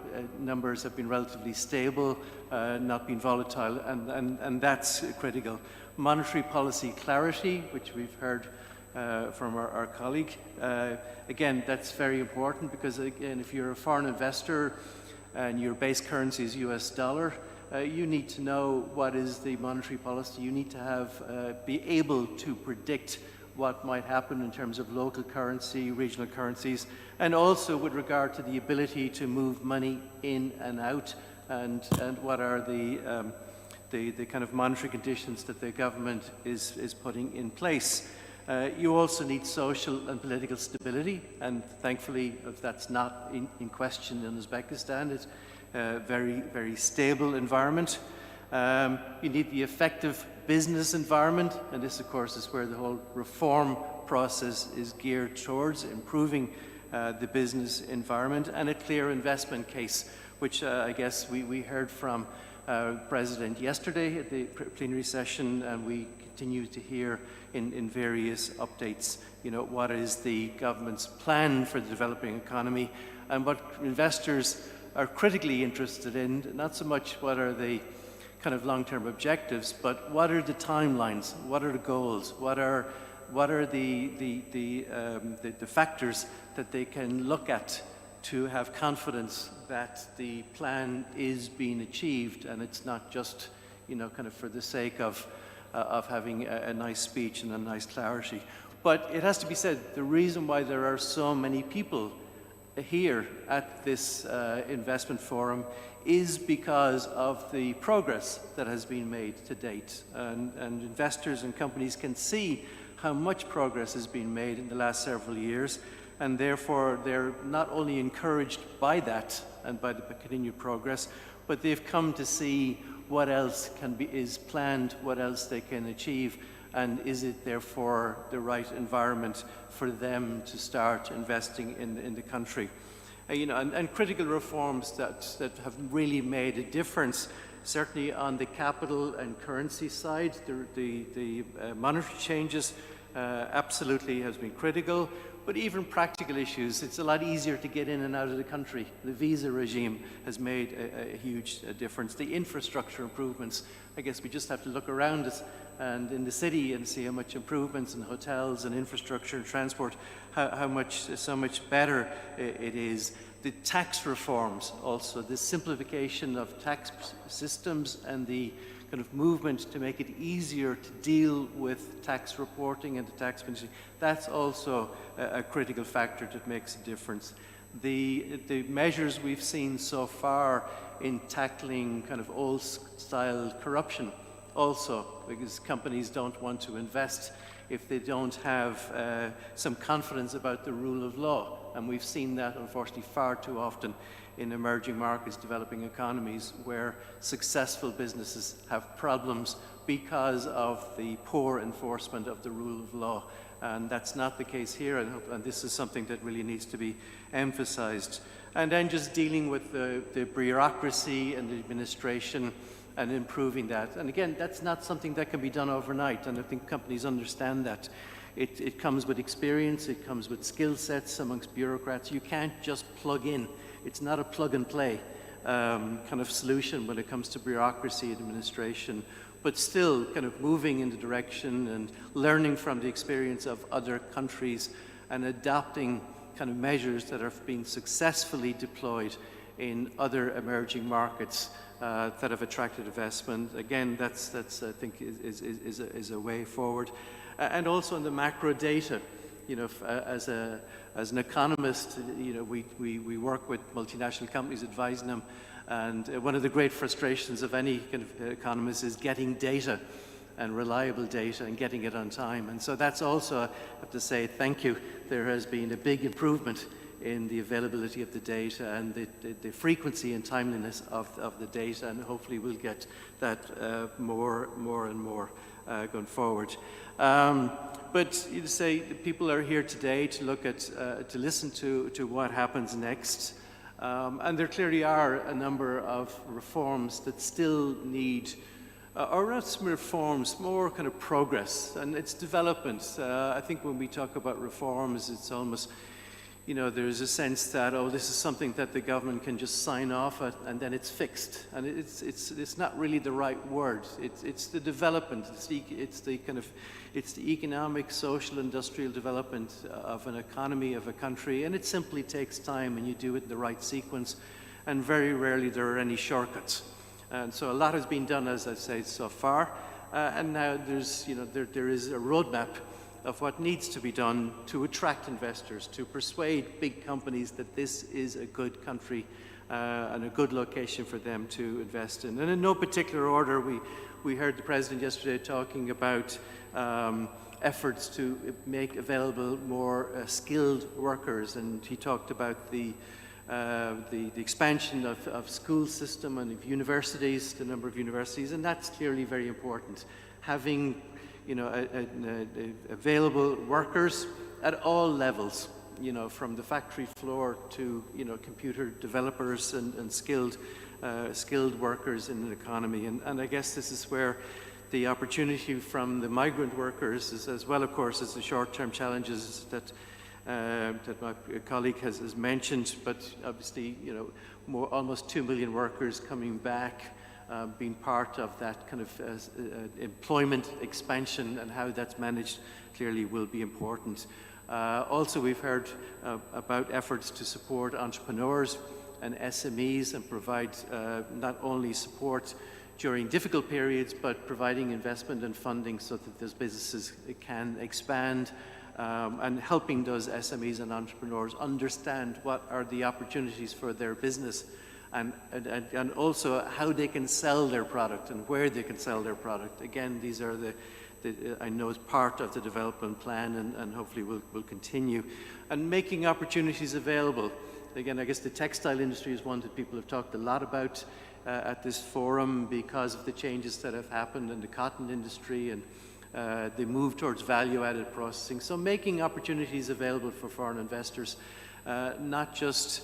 E: numbers have been relatively stable, not been volatile, and that's critical. Monetary policy clarity, which we've heard from our colleague, again, that's very important, because again, if you're a foreign investor and your base currency is US dollar, you need to know what is the monetary policy. You need to have be able to predict what might happen in terms of local currency, regional currencies, and also with regard to the ability to move money in and out, and what are the kind of monetary conditions that the government is putting in place. You also need social and political stability, and thankfully that's not in question in Uzbekistan. It's a very, very stable environment. You need the effective business environment, and this of course is where the whole reform process is geared towards, improving the business environment, and a clear investment case, which I guess we heard from President yesterday at the plenary session, and we continue to hear in various updates, what is the government's plan for the developing economy, and what investors are critically interested in, not so much what are the kind of long-term objectives, but what are the timelines, what are the goals, what are the factors that they can look at to have confidence that the plan is being achieved, and it's not just, kind of for the sake of having a nice speech and a nice clarity. But it has to be said, the reason why there are so many people here at this investment forum is because of the progress that has been made to date. And investors and companies can see how much progress has been made in the last several years. and therefore they're not only encouraged by that and by the continued progress, but they've come to see what else is planned, what else they can achieve, and is it therefore the right environment for them to start investing in the country. And critical reforms that have really made a difference, certainly on the capital and currency side. The monetary changes absolutely has been critical, but even practical issues, it's a lot easier to get in and out of the country. The visa regime has made a huge difference. The infrastructure improvements, I guess we just have to look around us and in the city and see how much improvements in hotels and infrastructure and transport, so much better it is. The tax reforms also, the simplification of tax systems and the kind of movement to make it easier to deal with tax reporting and the tax ministry, that's also a critical factor that makes a difference. The measures we've seen so far in tackling kind of old-style corruption also, because companies don't want to invest if they don't have some confidence about the rule of law. And we've seen that, unfortunately, far too often in emerging markets, developing economies, where successful businesses have problems because of the poor enforcement of the rule of law. And that's not the case here, and this is something that really needs to be emphasized. And then just dealing with the bureaucracy and the administration and improving that. And again, that's not something that can be done overnight, and I think companies understand that. It comes with experience, it comes with skill sets amongst bureaucrats. You can't just plug in. It's not a plug and play kind of solution when it comes to bureaucracy administration, but still kind of moving in the direction and learning from the experience of other countries and adopting kind of measures that are being successfully deployed in other emerging markets that have attracted investment. Again, that's I think is a way forward. And also in the macro data, as an economist, we work with multinational companies, advising them, and one of the great frustrations of any kind of economist is getting data and reliable data and getting it on time. And so that's also, I have to say, thank you. There has been a big improvement in the availability of the data and the frequency and timeliness of the data, and hopefully we'll get that more and more going forward. But you say people are here today to look at, to listen to what happens next, and there clearly are a number of reforms that still need, or not some reforms, more kind of progress, and it's development. I think when we talk about reforms, it's almost, there's a sense that, oh, this is something that the government can just sign off at and then it's fixed. And it's not really the right word. It's the development. It's the economic, social, industrial development of an economy, of a country, and it simply takes time, and you do it in the right sequence, and very rarely there are any shortcuts. And so a lot has been done, as I say, so far, and now there's, there is a roadmap of what needs to be done to attract investors, to persuade big companies that this is a good country and a good location for them to invest in. And in no particular order, we heard the President yesterday talking about efforts to make available more skilled workers, and he talked about the expansion of school system and of universities, the number of universities, and that's clearly very important. Having available workers at all levels, from the factory floor to, computer developers and skilled workers in an economy. And I guess this is where the opportunity from the migrant workers is, as well, of course, as the short-term challenges that my colleague has mentioned, but obviously, almost 2 million workers coming back, being part of that kind of employment expansion and how that's managed clearly will be important. Also, we've heard about efforts to support entrepreneurs and SMEs and provide not only support during difficult periods, but providing investment and funding so that those businesses can expand, and helping those SMEs and entrepreneurs understand what are the opportunities for their business and also how they can sell their product and where they can sell their product. Again, these are I know it's part of the development plan and hopefully will continue. And making opportunities available. Again, I guess the textile industry is one that people have talked a lot about at this forum because of the changes that have happened in the cotton industry and the move towards value-added processing. So making opportunities available for foreign investors, not just,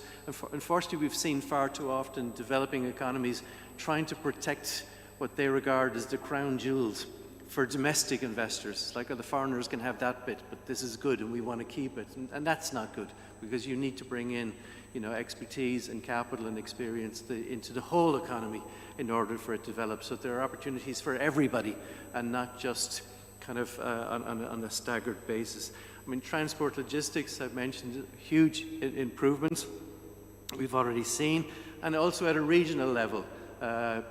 E: unfortunately we've seen far too often developing economies trying to protect what they regard as the crown jewels for domestic investors. It's like, oh, the foreigners can have that bit, but this is good and we want to keep it. And that's not good, because you need to bring in, you know, expertise and capital and experience into the whole economy in order for it to develop. So there are opportunities for everybody and not just kind of on a staggered basis. I mean, transport logistics, I've mentioned, huge improvements we've already seen, and also at a regional level.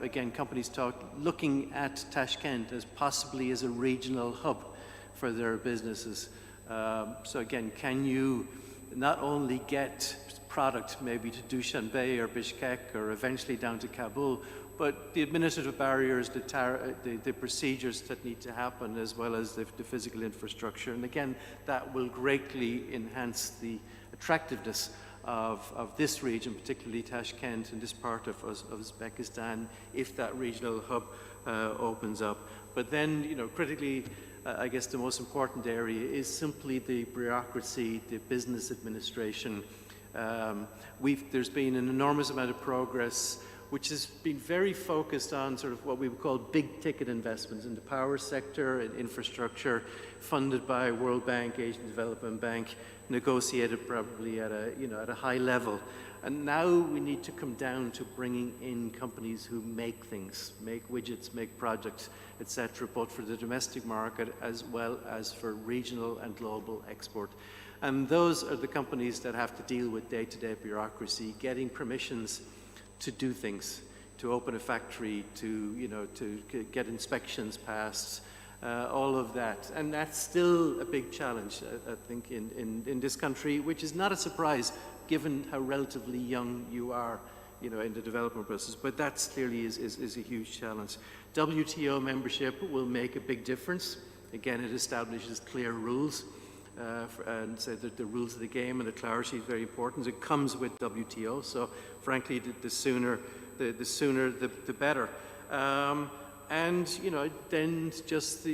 E: Again, companies looking at Tashkent as possibly as a regional hub for their businesses. So again, can you not only get product maybe to Dushanbe or Bishkek or eventually down to Kabul, but the administrative barriers, the procedures that need to happen, as well as the physical infrastructure. And again, that will greatly enhance the attractiveness of this region, particularly Tashkent and this part of Uzbekistan, if that regional hub opens up. But then, you know, critically, I guess the most important area is simply the bureaucracy, the business administration. There's been an enormous amount of progress, which has been very focused on sort of what we would call big ticket investments in the power sector and infrastructure, funded by World Bank, Asian Development Bank, negotiated probably at a high level. And now we need to come down to bringing in companies who make things, make widgets, make projects, etc., both for the domestic market as well as for regional and global export. And those are the companies that have to deal with day-to-day bureaucracy, getting permissions to do things, to open a factory, to get inspections passed, all of that. And that's still a big challenge, I think, in this country, which is not a surprise given how relatively young you are, you know, in the development process. But that clearly is a huge challenge. WTO membership will make a big difference. Again, it establishes clear rules. And say that the rules of the game and the clarity is very important. It comes with WTO, so frankly, the sooner the better. And you know, then just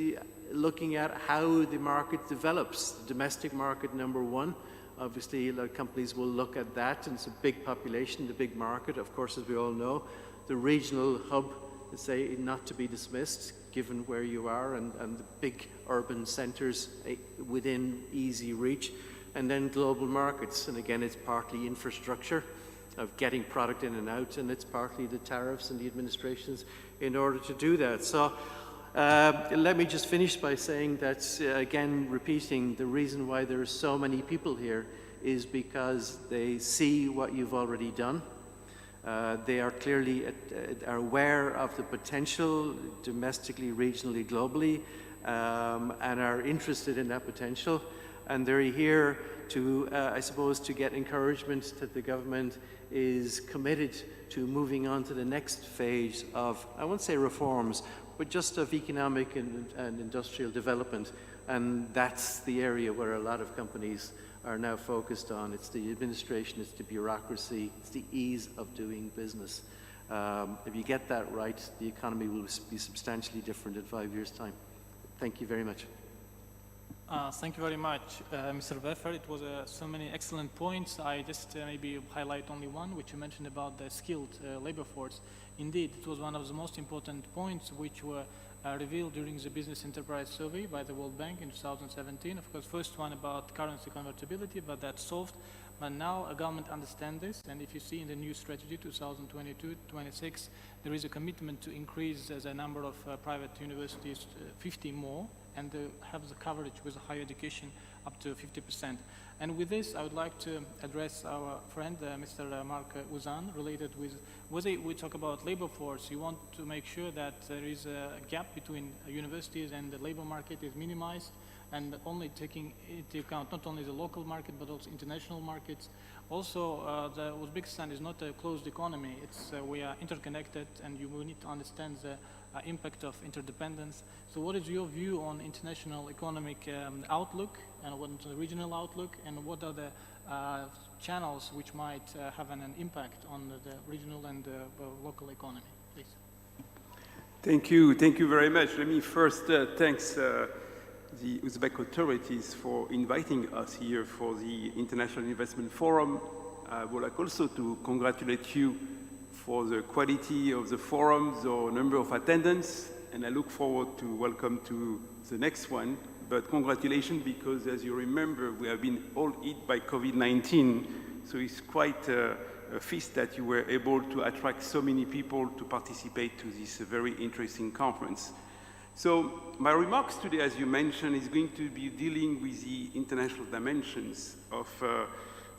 E: looking at how the market develops. The domestic market, number one. Obviously, a lot of companies will look at that, and it's a big population, the big market. Of course, as we all know, the regional hub, say, not to be dismissed, given where you are and the big urban centres within easy reach, and then global markets. And again, it's partly infrastructure of getting product in and out, and it's partly the tariffs and the administrations in order to do that. So let me just finish by saying that, again, repeating, the reason why there are so many people here is because they see what you've already done. They are clearly are aware of the potential domestically, regionally, globally, and are interested in that potential. And they're here to, I suppose, to get encouragement that the government is committed to moving on to the next phase of, I won't say reforms, but just of economic and industrial development. And that's the area where a lot of companies are now focused on. It's the administration, it's the bureaucracy, it's the ease of doing business. If you get that right, the economy will be substantially different in 5 years' time. Thank you very much.
A: Thank you very much, Mr. Weffer. It was so many excellent points. I just maybe highlight only one, which you mentioned about the skilled labor force. Indeed, it was one of the most important points which were revealed during the Business Enterprise Survey by the World Bank in 2017. Of course, first one about currency convertibility, but that's solved. But now a government understands this, and if you see in the new strategy 2022-26, there is a commitment to increase the number of private universities 50 more, and have the coverage with higher education up to 50%. And with this, I would like to address our friend, Mr. Mark Uzan, related with whether we talk about labor force, you want to make sure that there is a gap between universities and the labor market is minimized, and only taking into account not only the local market, but also international markets. Also, the Uzbekistan is not a closed economy. It's, we are interconnected, and you will need to understand the impact of interdependence. So what is your view on international economic outlook, and what is the regional outlook, and what are the channels which might have an impact on the regional and local economy, please?
F: Thank you very much. Let me first thank the Uzbek authorities for inviting us here for the International Investment Forum. I would like also to congratulate you for the quality of the forums or number of attendants, and I look forward to welcome to the next one. But congratulations, because as you remember, we have been all hit by COVID-19, so it's quite a feast that you were able to attract so many people to participate to this very interesting conference. So my remarks today, as you mentioned, is going to be dealing with the international dimensions of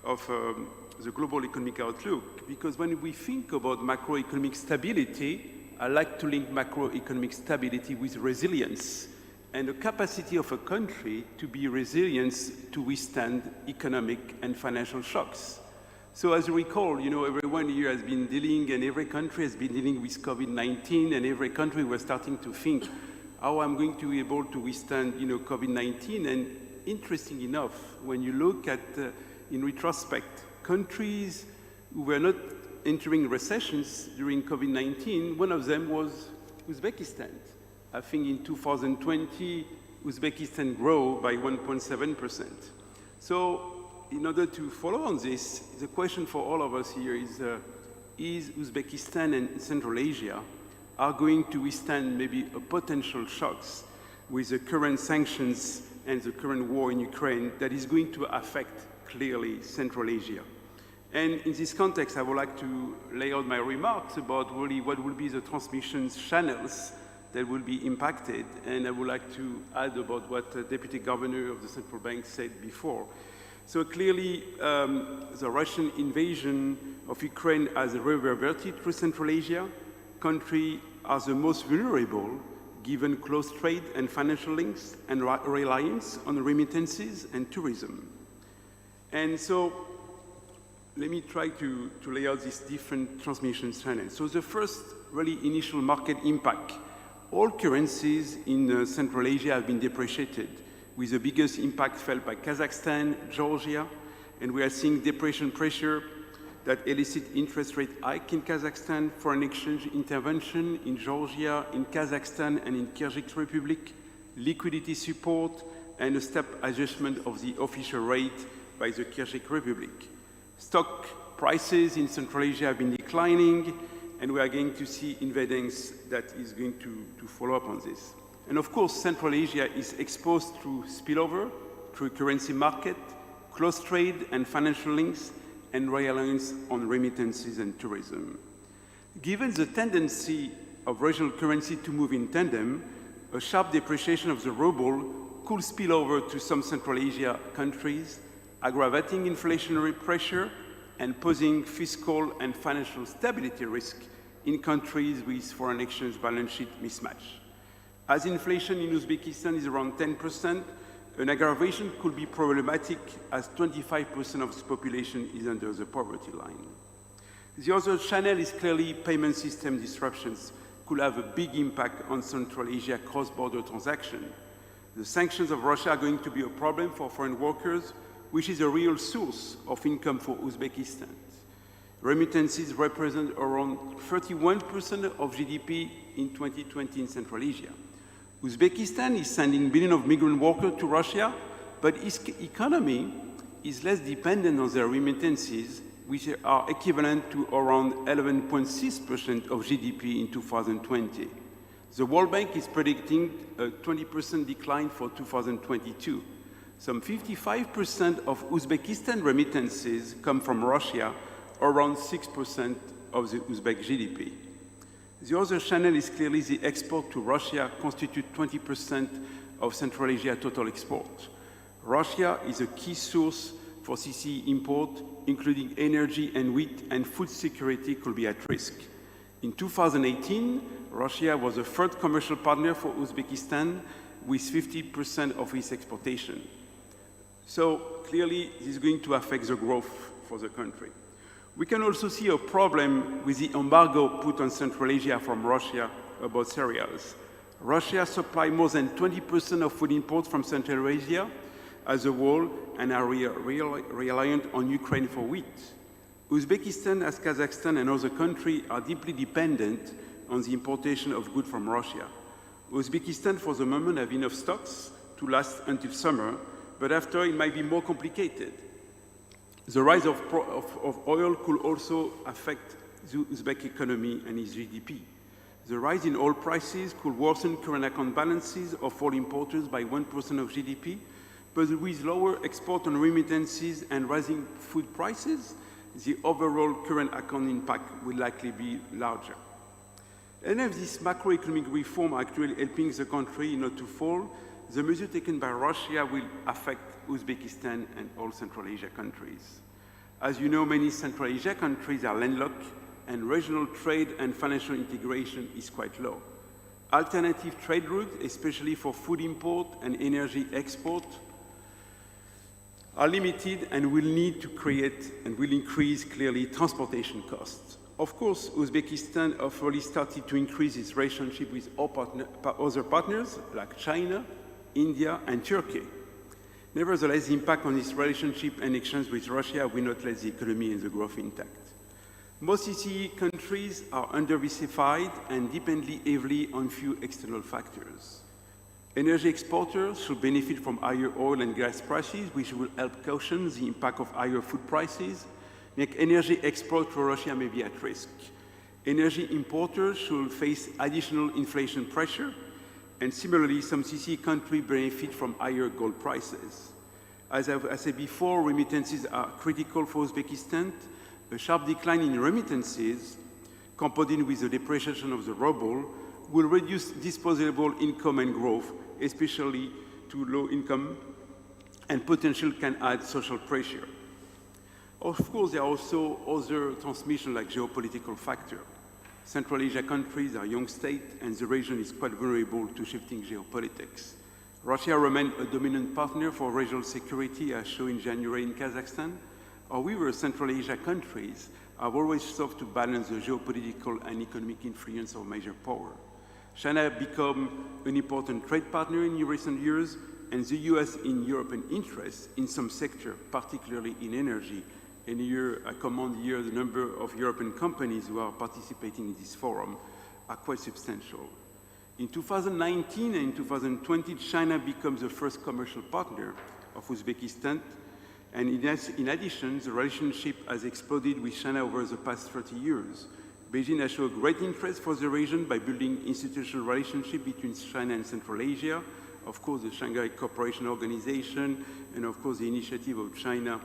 F: the global economic outlook, because when we think about macroeconomic stability, I like to link macroeconomic stability with resilience and the capacity of a country to be resilient to withstand economic and financial shocks. So as you recall, everyone here has been dealing, and every country has been dealing with COVID-19, and every country was starting to think, how I'm going to be able to withstand, COVID-19. And interesting enough, when you look at, in retrospect, countries who were not entering recessions during COVID-19, one of them was Uzbekistan. I think in 2020, Uzbekistan grew by 1.7%. So in order to follow on this, the question for all of us here is Uzbekistan and Central Asia are going to withstand maybe a potential shocks with the current sanctions and the current war in Ukraine that is going to affect clearly Central Asia. And in this context, I would like to lay out my remarks about really what will be the transmission channels that will be impacted. And I would like to add about what the Deputy Governor of the Central Bank said before. So clearly, the Russian invasion of Ukraine has reverberted through Central Asia. Countries are the most vulnerable given close trade and financial links and reliance on remittances and tourism. And so let me try to lay out these different transmission channels. So the first really initial market impact. All currencies in Central Asia have been depreciated, with the biggest impact felt by Kazakhstan, Georgia, and we are seeing depreciation pressure that elicit interest rate hike in Kazakhstan, foreign exchange intervention in Georgia, in Kazakhstan, and in Kyrgyz Republic, liquidity support, and a step adjustment of the official rate by the Kyrgyz Republic. Stock prices in Central Asia have been declining, and we are going to see investments that is going to follow up on this. And of course, Central Asia is exposed through spillover, through currency market, close trade and financial links, and reliance on remittances and tourism. Given the tendency of regional currency to move in tandem, a sharp depreciation of the ruble could spill over to some Central Asia countries, aggravating inflationary pressure and posing fiscal and financial stability risk in countries with foreign exchange balance sheet mismatch. As inflation in Uzbekistan is around 10%, an aggravation could be problematic as 25% of its population is under the poverty line. The other channel is clearly payment system disruptions could have a big impact on Central Asia cross-border transactions. The sanctions of Russia are going to be a problem for foreign workers, which is a real source of income for Uzbekistan. Remittances represent around 31% of GDP in 2020 in Central Asia. Uzbekistan is sending billions of migrant workers to Russia, but its economy is less dependent on their remittances, which are equivalent to around 11.6% of GDP in 2020. The World Bank is predicting a 20% decline for 2022. Some 55% of Uzbekistan remittances come from Russia, around 6% of the Uzbek GDP. The other channel is clearly the export to Russia, constitute 20% of Central Asia total export. Russia is a key source for CCE import, including energy and wheat, and food security could be at risk. In 2018, Russia was the third commercial partner for Uzbekistan with 50% of its exportation. So clearly, this is going to affect the growth for the country. We can also see a problem with the embargo put on Central Asia from Russia about cereals. Russia supplies more than 20% of food imports from Central Asia as a whole and are reliant on Ukraine for wheat. Uzbekistan, as Kazakhstan and other countries, are deeply dependent on the importation of goods from Russia. Uzbekistan, for the moment, have enough stocks to last until summer, but after it might be more complicated. The rise of oil could also affect the Uzbek economy and its GDP. The rise in oil prices could worsen current account balances of all importers by 1% of GDP, but with lower export and remittances and rising food prices, the overall current account impact will likely be larger. And if this macroeconomic reform actually helping the country not to fall, the measures taken by Russia will affect Uzbekistan and all Central Asia countries. As you know, many Central Asia countries are landlocked and regional trade and financial integration is quite low. Alternative trade routes, especially for food import and energy export, are limited and will need to create and will increase clearly transportation costs. Of course, Uzbekistan have already started to increase its relationship with other partners like China, India, and Turkey. Nevertheless, the impact on this relationship and exchange with Russia will not let the economy and the growth intact. Most CCE countries are under-diversified and depend heavily on few external factors. Energy exporters should benefit from higher oil and gas prices, which will help cushion the impact of higher food prices. Make energy export to Russia may be at risk. Energy importers should face additional inflation pressure, and similarly, some CCE countries benefit from higher gold prices. As I said before, remittances are critical for Uzbekistan. A sharp decline in remittances, compounded with the depreciation of the ruble, will reduce disposable income and growth, especially to low income, and potentially can add social pressure. Of course, there are also other transmissions like geopolitical factors. Central Asia countries are young states, and the region is quite vulnerable to shifting geopolitics. Russia remains a dominant partner for regional security, as shown in January in Kazakhstan. However, Central Asia countries have always sought to balance the geopolitical and economic influence of major power. China has become an important trade partner in recent years, and the US in European interests in some sectors, particularly in energy. And here, I commend here the number of European companies who are participating in this forum are quite substantial. In 2019 and in 2020, China becomes the first commercial partner of Uzbekistan. And in addition, the relationship has exploded with China over the past 30 years. Beijing has shown great interest for the region by building institutional relationship between China and Central Asia. Of course, the Shanghai Cooperation Organization, and of course, the initiative of China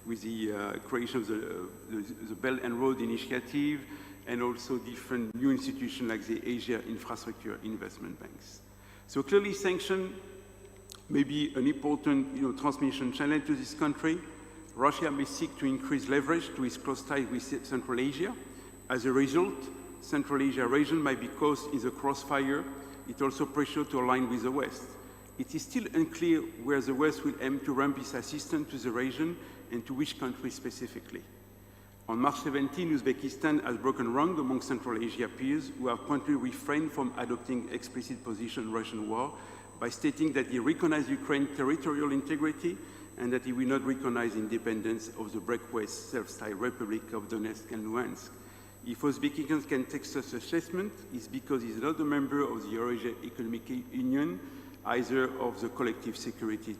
F: with the creation of the Belt and Road Initiative, and also different new institutions like the Asia Infrastructure Investment Banks. So clearly, sanctions may be an important transmission channel to this country. Russia may seek to increase leverage to its close ties with Central Asia. As a result, Central Asia region might be caught in the crossfire. It also pressured to align with the West. It is still unclear where the West will aim to ramp its assistance to the region and to which country specifically. On March 17, Uzbekistan has broken rank among Central Asia peers who have pointedly refrained from adopting explicit position on Russian war by stating that he recognized Ukraine's territorial integrity and that he will not recognize independence of the breakaway self-styled Republic of Donetsk and Luhansk. If Uzbekistan can take such assessment, it's because he's not a member of the Eurasia Economic Union, either of the Collective Security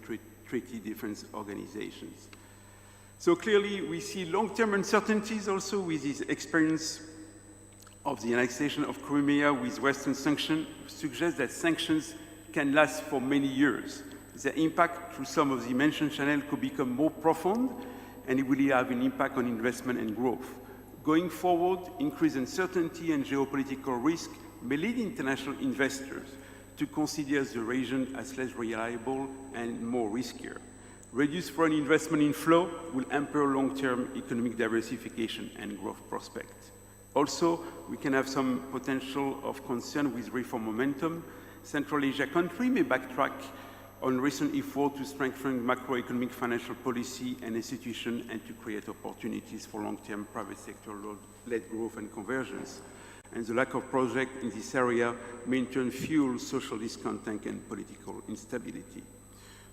F: Treaty Defense Organizations. So clearly, we see long-term uncertainties also with this experience of the annexation of Crimea with Western sanctions, suggests that sanctions can last for many years. The impact through some of the mentioned channels could become more profound, and it will have an impact on investment and growth. Going forward, increased uncertainty and geopolitical risk may lead international investors to consider the region as less reliable and more riskier. Reduced foreign investment inflow will hamper long-term economic diversification and growth prospects. Also, we can have some potential of concern with reform momentum. Central Asia countries may backtrack on recent efforts to strengthen macroeconomic financial policy and institutions and to create opportunities for long-term private sector-led growth and convergence. And the lack of projects in this area may in turn fuel social discontent and political instability.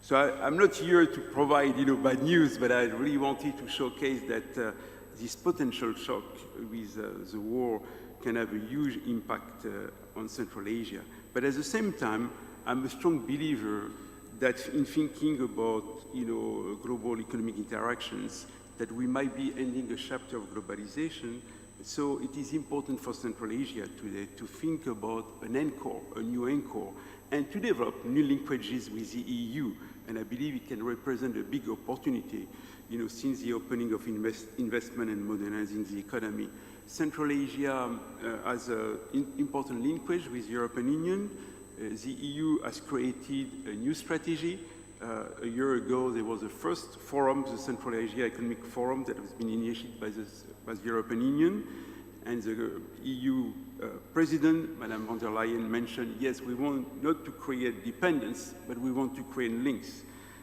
F: So I'm not here to provide bad news, but I really wanted to showcase that this potential shock with the war can have a huge impact on Central Asia. But at the same time, I'm a strong believer that in thinking about global economic interactions, that we might be ending a chapter of globalization. So it is important for Central Asia today to think about an anchor, a new anchor, and to develop new linkages with the EU. And I believe it can represent a big opportunity, since the opening of investment and modernizing the economy. Central Asia has an important linkage with the European Union. The EU has created a new strategy. A year ago, there was the first forum, the Central Asia Economic Forum, that has been initiated by the European Union. And the EU President, Madame von der Leyen, mentioned, yes, we want not to create dependence, but we want to create links.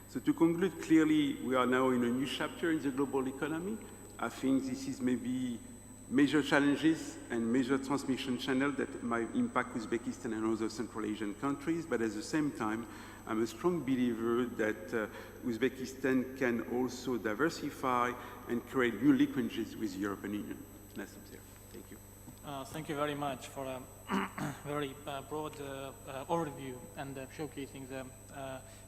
F: So to conclude, clearly, we are now in a new chapter in the global economy. I think this is maybe major challenges and major transmission channel that might impact Uzbekistan and other Central Asian countries, but at the same time, I'm a strong believer that Uzbekistan can also diversify and create new linkages with the European Union. And I stop there. Thank you.
A: Thank you very much for a very broad overview and showcasing the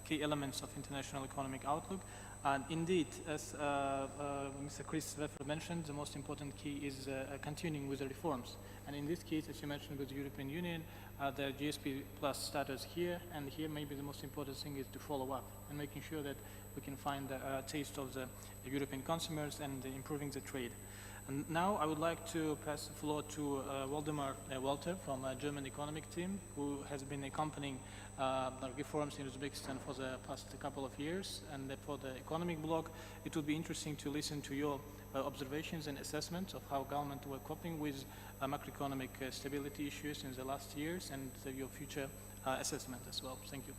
A: key elements of international economic outlook. And indeed, as Mr. Chris Weffer mentioned, the most important key is continuing with the reforms. And in this case, as you mentioned with the European Union, the GSP plus status here, and here maybe the most important thing is to follow up and making sure that we can find a taste of the European consumers and improving the trade. And now I would like to pass the floor to Waldemar Walter from a German economic team, who has been accompanying reforms in Uzbekistan for the past couple of years. And for the economic block, it would be interesting to listen to your observations and assessments of how government were coping with macroeconomic stability issues in the last years and your future assessment as well. Thank you.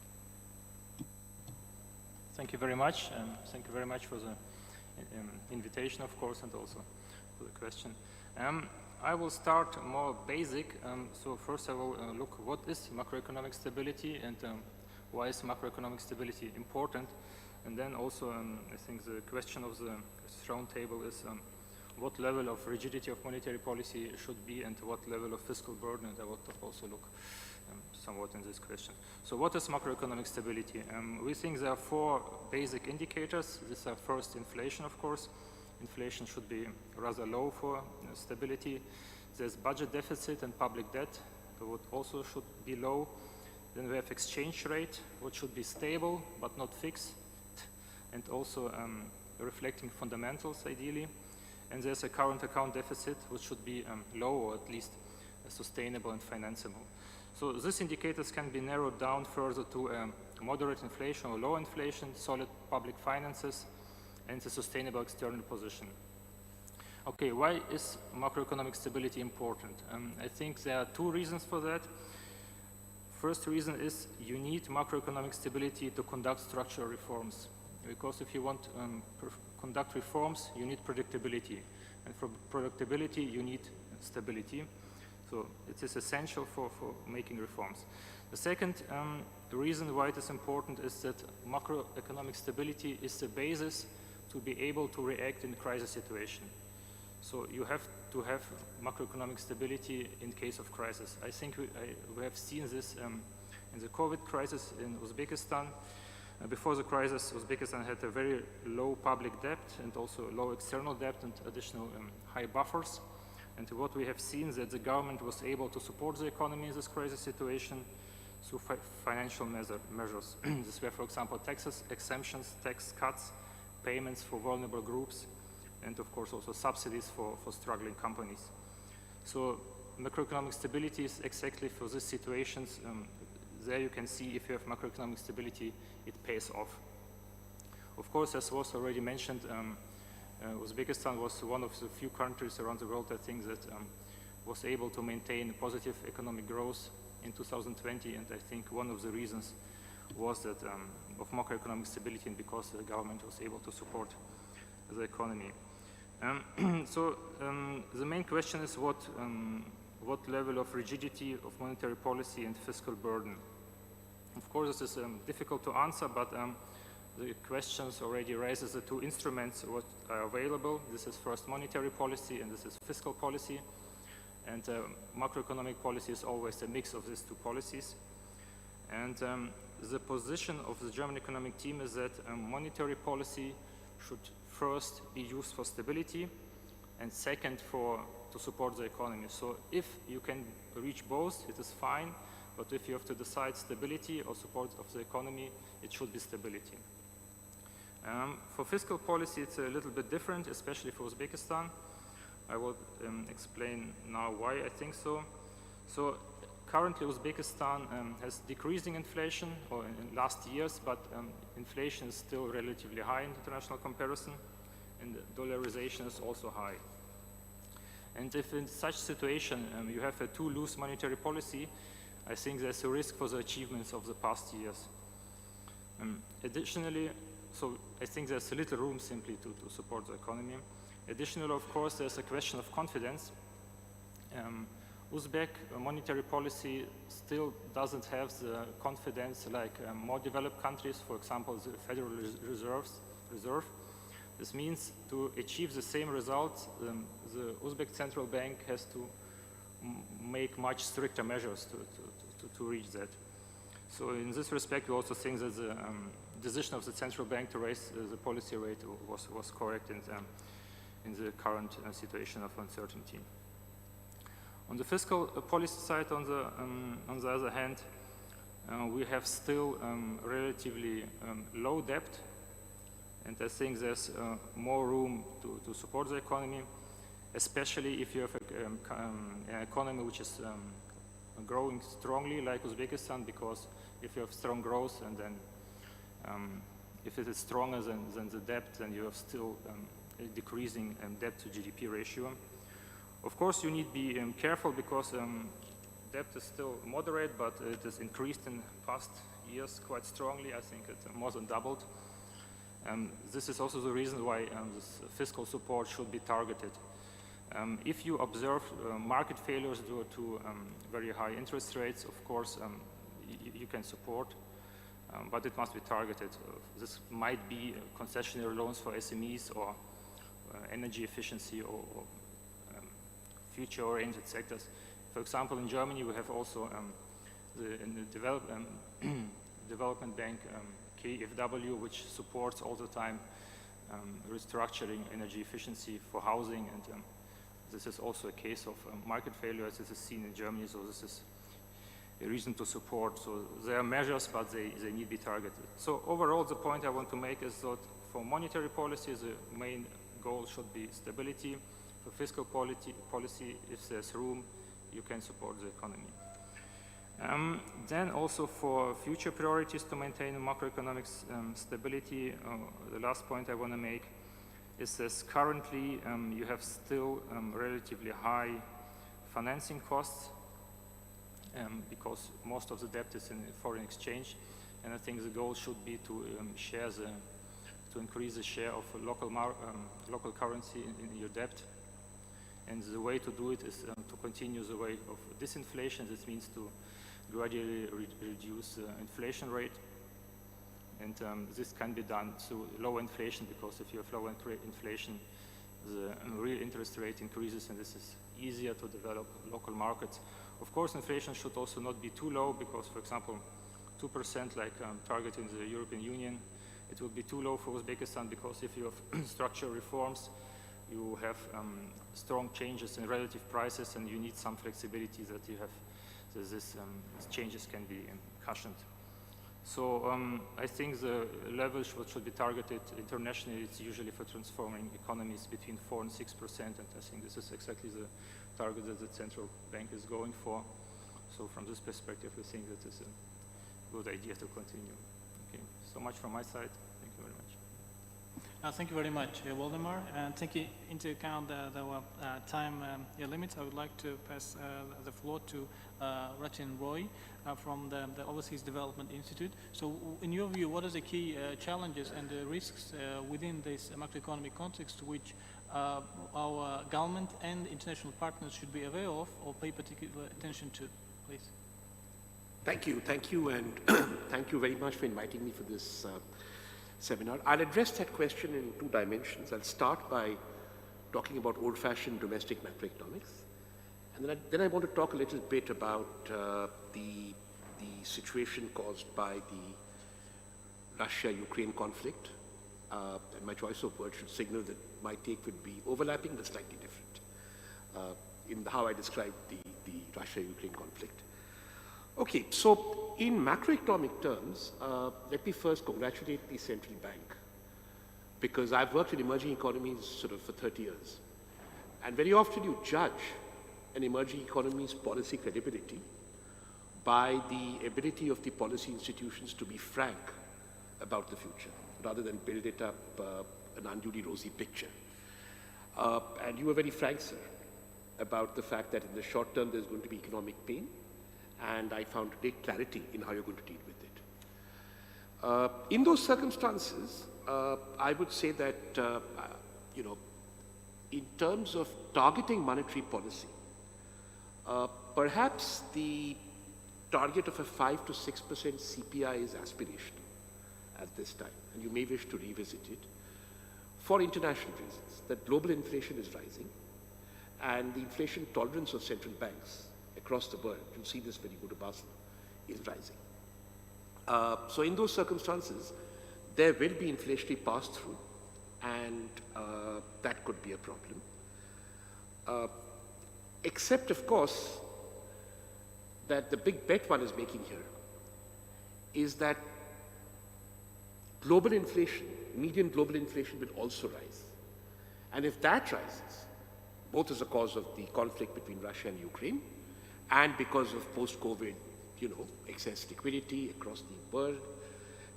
G: Thank you very much, and thank you very much for the invitation, of course, and also for the question. I will start more basic. So first I will look what is macroeconomic stability and why is macroeconomic stability important. And then also I think the question of the round table is what level of rigidity of monetary policy should be and what level of fiscal burden. And I will also look somewhat in this question. So what is macroeconomic stability? We think there are four basic indicators. These are first inflation, of course. Inflation should be rather low for stability. There's budget deficit and public debt, what also should be low. Then we have exchange rate, which should be stable but not fixed, and also reflecting fundamentals ideally. And there's a current account deficit, which should be low or at least sustainable and financeable. So these indicators can be narrowed down further to moderate inflation or low inflation, solid public finances, and a sustainable external position. Okay, why is macroeconomic stability important? I think there are two reasons for that. First reason is you need macroeconomic stability to conduct structural reforms. Because if you want to conduct reforms, you need predictability. And for predictability, you need stability. So it is essential for making reforms. The second reason why it is important is that macroeconomic stability is the basis to be able to react in crisis situation. So you have to have macroeconomic stability in case of crisis. I think we have seen this in the COVID crisis in Uzbekistan. Before the crisis, Uzbekistan had a very low public debt and also low external debt and additional high buffers. And what we have seen is that the government was able to support the economy in this crisis situation through financial measures. These were, for example, taxes, exemptions, tax cuts, payments for vulnerable groups, and of course also subsidies for struggling companies. So macroeconomic stability is exactly for these situations. There you can see if you have macroeconomic stability, it pays off. Of course, as was already mentioned, Uzbekistan was one of the few countries around the world, I think, that was able to maintain positive economic growth in 2020, and I think one of the reasons was that of macroeconomic stability, and because the government was able to support the economy. So the main question is what level of rigidity of monetary policy and fiscal burden. Of course, this is difficult to answer, but the questions already raises the two instruments what are available. This is first monetary policy, and this is fiscal policy. And macroeconomic policy is always a mix of these two policies. And the position of the German economic team is that monetary policy should first be used for stability, and second to support the economy. So if you can reach both, it is fine, but if you have to decide stability or support of the economy, it should be stability. For fiscal policy, it's a little bit different, especially for Uzbekistan. I will explain now why I think so. So currently Uzbekistan has decreasing inflation or in last years, but inflation is still relatively high in international comparison, and dollarization is also high. And if in such situation you have a too loose monetary policy, I think there's a risk for the achievements of the past years. Additionally, so I think there's a little room simply to support the economy. Additionally, of course, there's a question of confidence. Uzbek monetary policy still doesn't have the confidence like more developed countries, for example, the Federal Reserve. This means to achieve the same results, the Uzbek central bank has to make much stricter measures to reach that. So in this respect, we also think that the decision of the central bank to raise the policy rate was correct in the current situation of uncertainty. On the fiscal policy side, on the other hand, we have still relatively low debt, and I think there's more room to support the economy, especially if you have an economy which is growing strongly like Uzbekistan, because if you have strong growth and then if it is stronger than the debt, then you have still a decreasing debt to GDP ratio. Of course, you need to be careful because debt is still moderate, but it has increased in past years quite strongly. I think it more than doubled. This is also the reason why this fiscal support should be targeted. If you observe market failures due to very high interest rates, of course, you can support, but it must be targeted. This might be concessionary loans for SMEs or energy efficiency or future-oriented sectors. For example, in Germany, we have also in the development bank, KfW, which supports all the time restructuring energy efficiency for housing, and this is also a case of market failure as this is seen in Germany, so this is a reason to support. So there are measures, but they need to be targeted. So overall, the point I want to make is that for monetary policy, the main goal should be stability. For fiscal policy, if there's room, you can support the economy. Then also for future priorities to maintain macroeconomic stability, the last point I want to make is that currently you have still relatively high financing costs because most of the debt is in foreign exchange, and I think the goal should be to increase the share of local currency in your debt. And the way to do it is to continue the way of disinflation. This means to gradually reduce the inflation rate. And this can be done through low inflation, because if you have low inflation, the real interest rate increases, and this is easier to develop local markets. Of course, inflation should also not be too low, because, for example, 2% like target in the European Union, it would be too low for Uzbekistan, because if you have structural reforms, you have strong changes in relative prices, and you need some flexibility that you have, so these changes can be cushioned. So I think the level should be targeted internationally. It's usually for transforming economies between 4% and 6%, and I think this is exactly the target that the central bank is going for. So from this perspective, we think that it's a good idea to continue. Okay, so much from my side. Thank you very much.
A: Thank you very much, Waldemar. And taking into account the time limits, I would like to pass the floor to Ratin Roy from the Overseas Development Institute. So in your view, what are the key challenges and the risks within this macroeconomic context which our government and international partners should be aware of or pay particular attention to, please?
H: Thank you, and thank you very much for inviting me for this seminar. I'll address that question in two dimensions. I'll start by talking about old-fashioned domestic macroeconomics, and then I want to talk a little bit about the situation caused by the Russia-Ukraine conflict, and my choice of words should signal that my take would be overlapping but slightly different in how I describe the Russia-Ukraine conflict. Okay, so in macroeconomic terms, let me first congratulate the central bank, because I've worked in emerging economies sort of for 30 years. And very often you judge an emerging economy's policy credibility by the ability of the policy institutions to be frank about the future, rather than build it up an unduly rosy picture. And you were very frank, sir, about the fact that in the short term there's going to be economic pain, and I found great clarity in how you're going to deal with it. In those circumstances, I would say that, in terms of targeting monetary policy, perhaps the target of a 5 to 6% CPI is aspirational at this time, and you may wish to revisit it for international reasons, that global inflation is rising, and the inflation tolerance of central banks across the world, you see this when you go to Basel, is rising. So in those circumstances, there will be inflationary pass-through, and that could be a problem. Except, of course, that the big bet one is making here is that global inflation, median global inflation will also rise. And if that rises, both as a cause of the conflict between Russia and Ukraine, and because of post-COVID, excess liquidity across the world,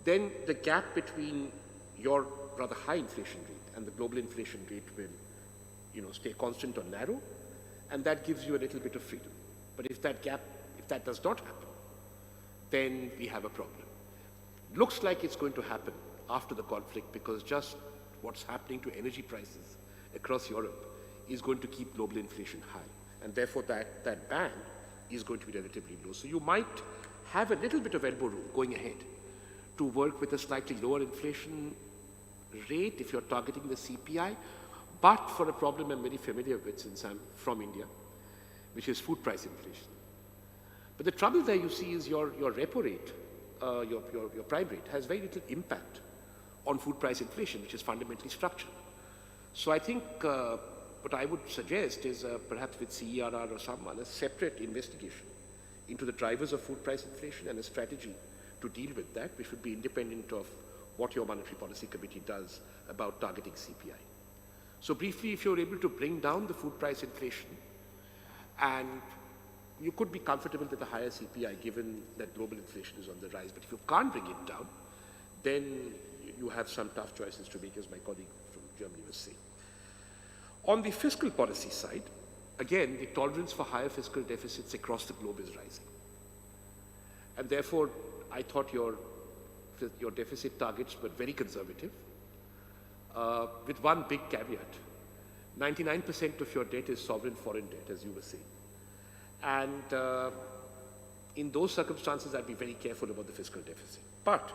H: then the gap between your rather high inflation rate and the global inflation rate will, stay constant or narrow, and that gives you a little bit of freedom. But if that does not happen, then we have a problem. Looks like it's going to happen after the conflict, because just what's happening to energy prices across Europe is going to keep global inflation high, and therefore that band is going to be relatively low. So you might have a little bit of elbow room going ahead to work with a slightly lower inflation rate if you're targeting the CPI, but for a problem I'm very familiar with since I'm from India, which is food price inflation. But the trouble there, you see, is your repo rate, your prime rate, has very little impact on food price inflation, which is fundamentally structural. So I think what I would suggest is perhaps with CERR or someone, a separate investigation into the drivers of food price inflation and a strategy to deal with that, which would be independent of what your monetary policy committee does about targeting CPI. So briefly, if you're able to bring down the food price inflation, and you could be comfortable with a higher CPI given that global inflation is on the rise, but if you can't bring it down, then you have some tough choices to make, as my colleague from Germany was saying. On the fiscal policy side, again, the tolerance for higher fiscal deficits across the globe is rising. And therefore, I thought your deficit targets were very conservative, with one big caveat. 99% of your debt is sovereign foreign debt, as you were saying. And in those circumstances, I'd be very careful about the fiscal deficit. But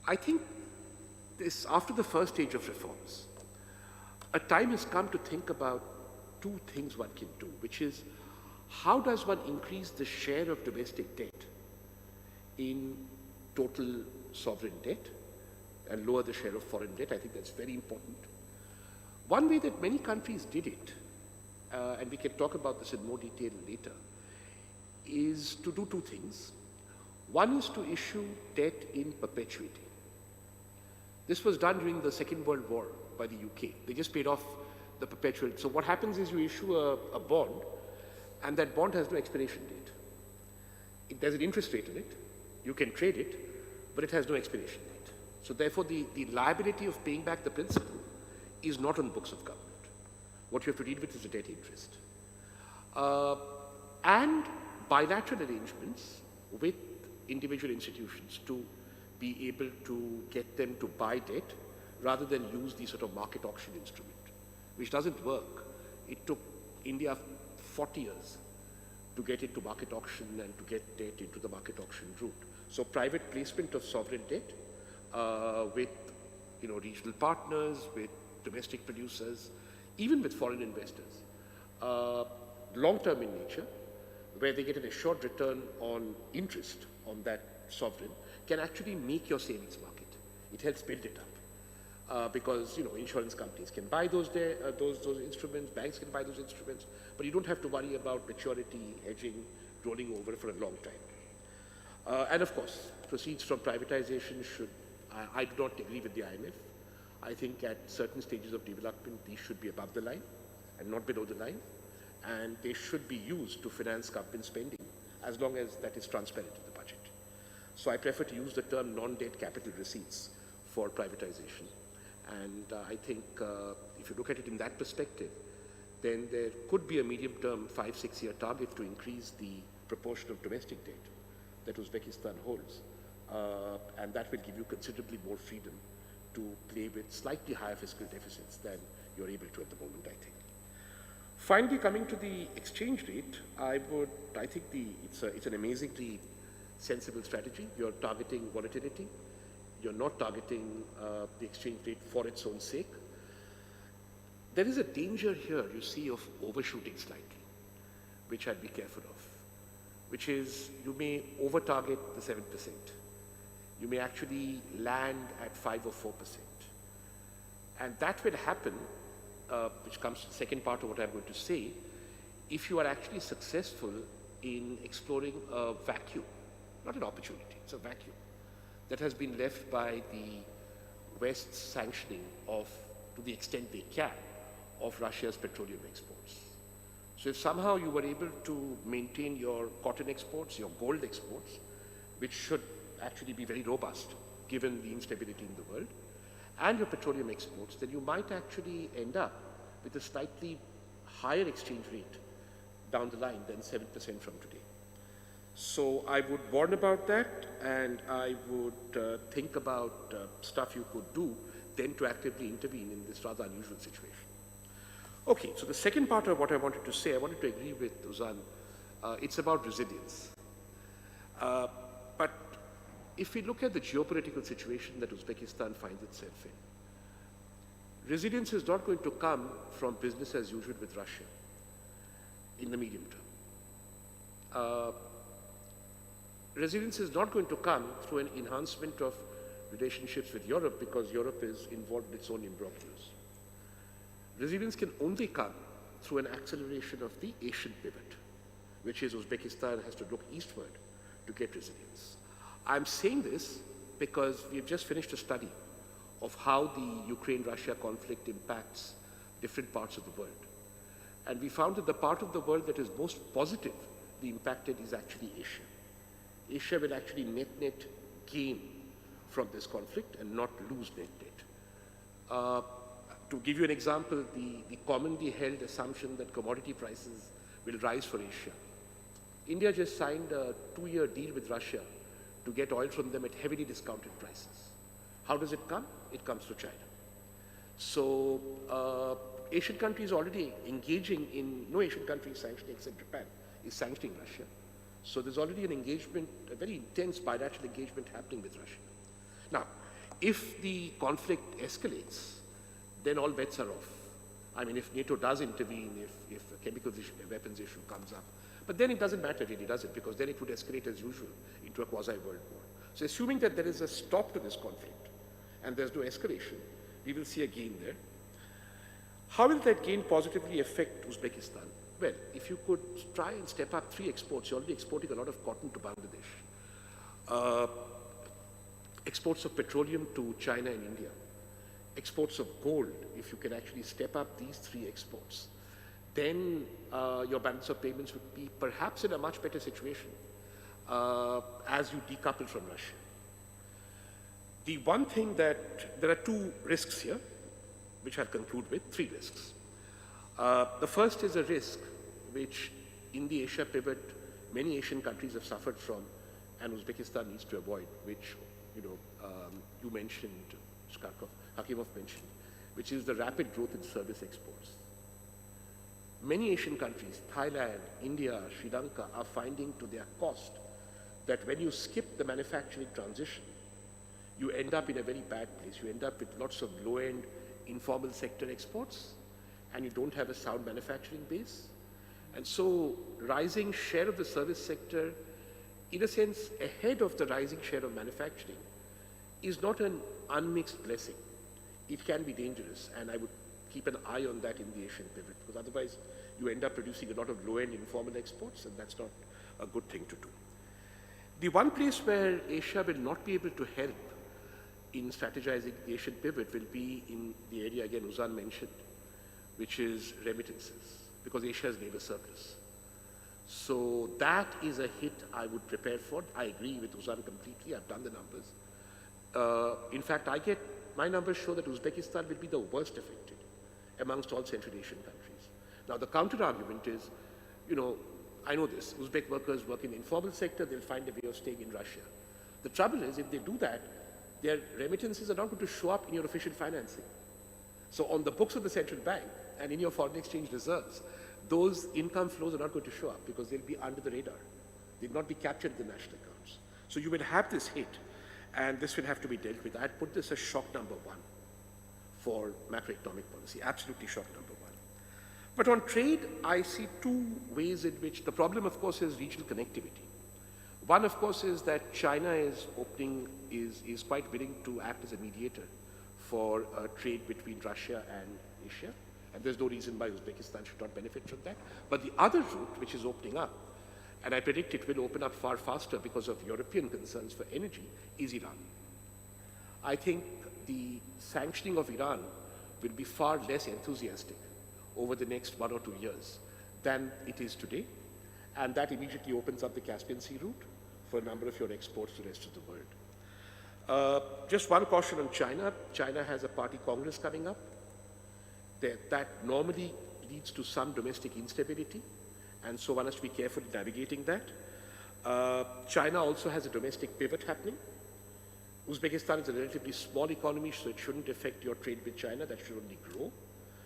H: I think after the first stage of reforms, a time has come to think about two things one can do, which is how does one increase the share of domestic debt in total sovereign debt and lower the share of foreign debt. I think that's very important. One way that many countries did it, and we can talk about this in more detail later, is to do two things. One is to issue debt in perpetuity. This was done during the Second World War by the UK. They just paid off the perpetual. So what happens is you issue a bond, and that bond has no expiration date. There's an interest rate in it. You can trade it, but it has no expiration date. So therefore, the liability of paying back the principal is not on the books of government. What you have to deal with is the debt interest. And bilateral arrangements with individual institutions to be able to get them to buy debt rather than use the sort of market auction instrument, which doesn't work. It took India 40 years to get into market auction and to get debt into the market auction route. So private placement of sovereign debt with regional partners, with domestic producers, even with foreign investors, long-term in nature, where they get an assured return on interest on that sovereign, can actually make your savings market. It helps build it up. Because insurance companies can buy those instruments, banks can buy those instruments, but you don't have to worry about maturity, hedging, rolling over for a long time. And of course, proceeds from privatization should, I do not agree with the IMF. I think at certain stages of development, these should be above the line and not below the line, and they should be used to finance government spending as long as that is transparent in the budget. So I prefer to use the term non-debt capital receipts for privatization. And I think if you look at it in that perspective, then there could be a medium-term 5-6 year target to increase the proportion of domestic debt that Uzbekistan holds. And that will give you considerably more freedom to play with slightly higher fiscal deficits than you're able to at the moment, I think. Finally, coming to the exchange rate, I think it's an amazingly sensible strategy. You're targeting volatility. You're not targeting the exchange rate for its own sake. There is a danger here, you see, of overshooting slightly, which I'd be careful of, which is you may over-target the 7%. You may actually land at 5 or 4%. And that will happen, which comes to the second part of what I'm going to say, if you are actually successful in exploring a vacuum, not an opportunity, it's a vacuum, that has been left by the West's sanctioning of, to the extent they can, of Russia's petroleum exports. So if somehow you were able to maintain your cotton exports, your gold exports, which should actually be very robust given the instability in the world, and your petroleum exports, then you might actually end up with a slightly higher exchange rate down the line than 7% from today. So I would warn about that, and I would think about stuff you could do then to actively intervene in this rather unusual situation. Okay, so the second part of what I wanted to say, I wanted to agree with Uzan. It's about resilience. But if we look at the geopolitical situation that Uzbekistan finds itself in, resilience is not going to come from business as usual with Russia in the medium term. Resilience is not going to come through an enhancement of relationships with Europe because Europe is involved in its own imbroglios. Resilience can only come through an acceleration of the Asian pivot, which is Uzbekistan has to look eastward to get resilience. I'm saying this because we've just finished a study of how the Ukraine-Russia conflict impacts different parts of the world. And we found that the part of the world that is most positively impacted is actually Asia. Asia will actually net gain from this conflict and not lose net. To give you an example, the commonly held assumption that commodity prices will rise for Asia. India just signed a 2-year deal with Russia to get oil from them at heavily discounted prices. How does it come? It comes to China. So Asian countries already engaging in, no Asian country is sanctioning except Japan, is sanctioning Russia. So there's already an engagement, a very intense bilateral engagement happening with Russia. Now, if the conflict escalates, then all bets are off. I mean, if NATO does intervene, if a chemical weapons issue comes up, but then it doesn't matter really, does it? Because then it would escalate as usual into a quasi-world war. So assuming that there is a stop to this conflict and there's no escalation, we will see a gain there. How will that gain positively affect Uzbekistan? Well, if you could try and step up 3 exports, you're already exporting a lot of cotton to Bangladesh, exports of petroleum to China and India, exports of gold, if you can actually step up these 3 exports, then your balance of payments would be perhaps in a much better situation as you decouple from Russia. The one thing that, there are two risks here, which I'll conclude with, three risks. The first is a risk which in the Asia pivot, many Asian countries have suffered from, and Uzbekistan needs to avoid, which you mentioned, Hakimov mentioned, which is the rapid growth in service exports. Many Asian countries, Thailand, India, Sri Lanka, are finding to their cost that when you skip the manufacturing transition, you end up in a very bad place. You end up with lots of low-end informal sector exports, and you don't have a sound manufacturing base. And so rising share of the service sector, in a sense, ahead of the rising share of manufacturing, is not an unmixed blessing. It can be dangerous, and I would keep an eye on that in the Asian pivot, because otherwise you end up producing a lot of low-end informal exports, and that's not a good thing to do. The one place where Asia will not be able to help in strategizing the Asian pivot will be in the area, again, Uzan mentioned, which is remittances, because Asia has labor surplus. So that is a hit I would prepare for. I agree with Uzan completely. I've done the numbers. In fact, my numbers show that Uzbekistan will be the worst affected amongst all Central Asian countries. Now, the counter-argument is, I know this, Uzbek workers work in the informal sector, they'll find a way of staying in Russia. The trouble is, if they do that, their remittances are not going to show up in your official financing. So on the books of the central bank and in your foreign exchange reserves, those income flows are not going to show up because they'll be under the radar. They'll not be captured in the national accounts. So you will have this hit, and this will have to be dealt with. I'd put this as shock number one for macroeconomic policy, absolutely shock number one. But on trade, I see two ways in which the problem, of course, is regional connectivity. One, of course, is that China is quite willing to act as a mediator for trade between Russia and Asia, and there's no reason why Uzbekistan should not benefit from that. But the other route, which is opening up, and I predict it will open up far faster because of European concerns for energy, is Iran. I think the sanctioning of Iran will be far less enthusiastic over the next 1 or 2 years than it is today, and that immediately opens up the Caspian Sea route for a number of your exports to the rest of the world. Just one caution on China. China has a party congress coming up. That normally leads to some domestic instability, and so one has to be careful in navigating that. China also has a domestic pivot happening. Uzbekistan is a relatively small economy, so it shouldn't affect your trade with China. That should only grow.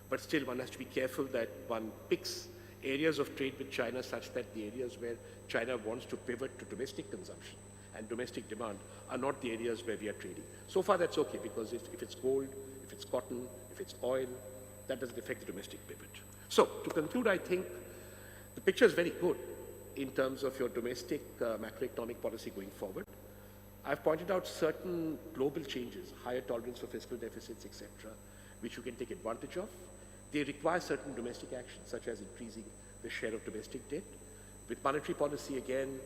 H: But still, one has to be careful that one picks areas of trade with China such that the areas where China wants to pivot to domestic consumption and domestic demand are not the areas where we are trading. So far, that's okay, because if it's gold, if it's cotton, if it's oil, that doesn't affect the domestic pivot. So, to conclude, I think the picture is very good in terms of your domestic macroeconomic policy going forward. I've pointed out certain global changes, higher tolerance for fiscal deficits, etc., which you can take advantage of. They require certain domestic actions, such as increasing the share of domestic debt. With monetary policy, again,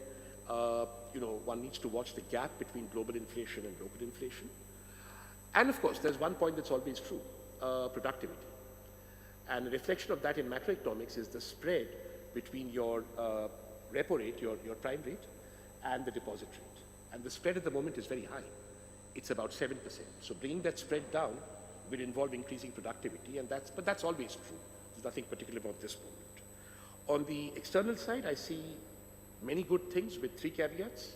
H: one needs to watch the gap between global inflation and local inflation. And of course, there's one point that's always true, productivity. And a reflection of that in macroeconomics is the spread between your repo rate, your prime rate, and the deposit rate. And the spread at the moment is very high. It's about 7%. So bringing that spread down will involve increasing productivity, but that's always true. There's nothing particular about this moment. On the external side, I see many good things with 3 caveats.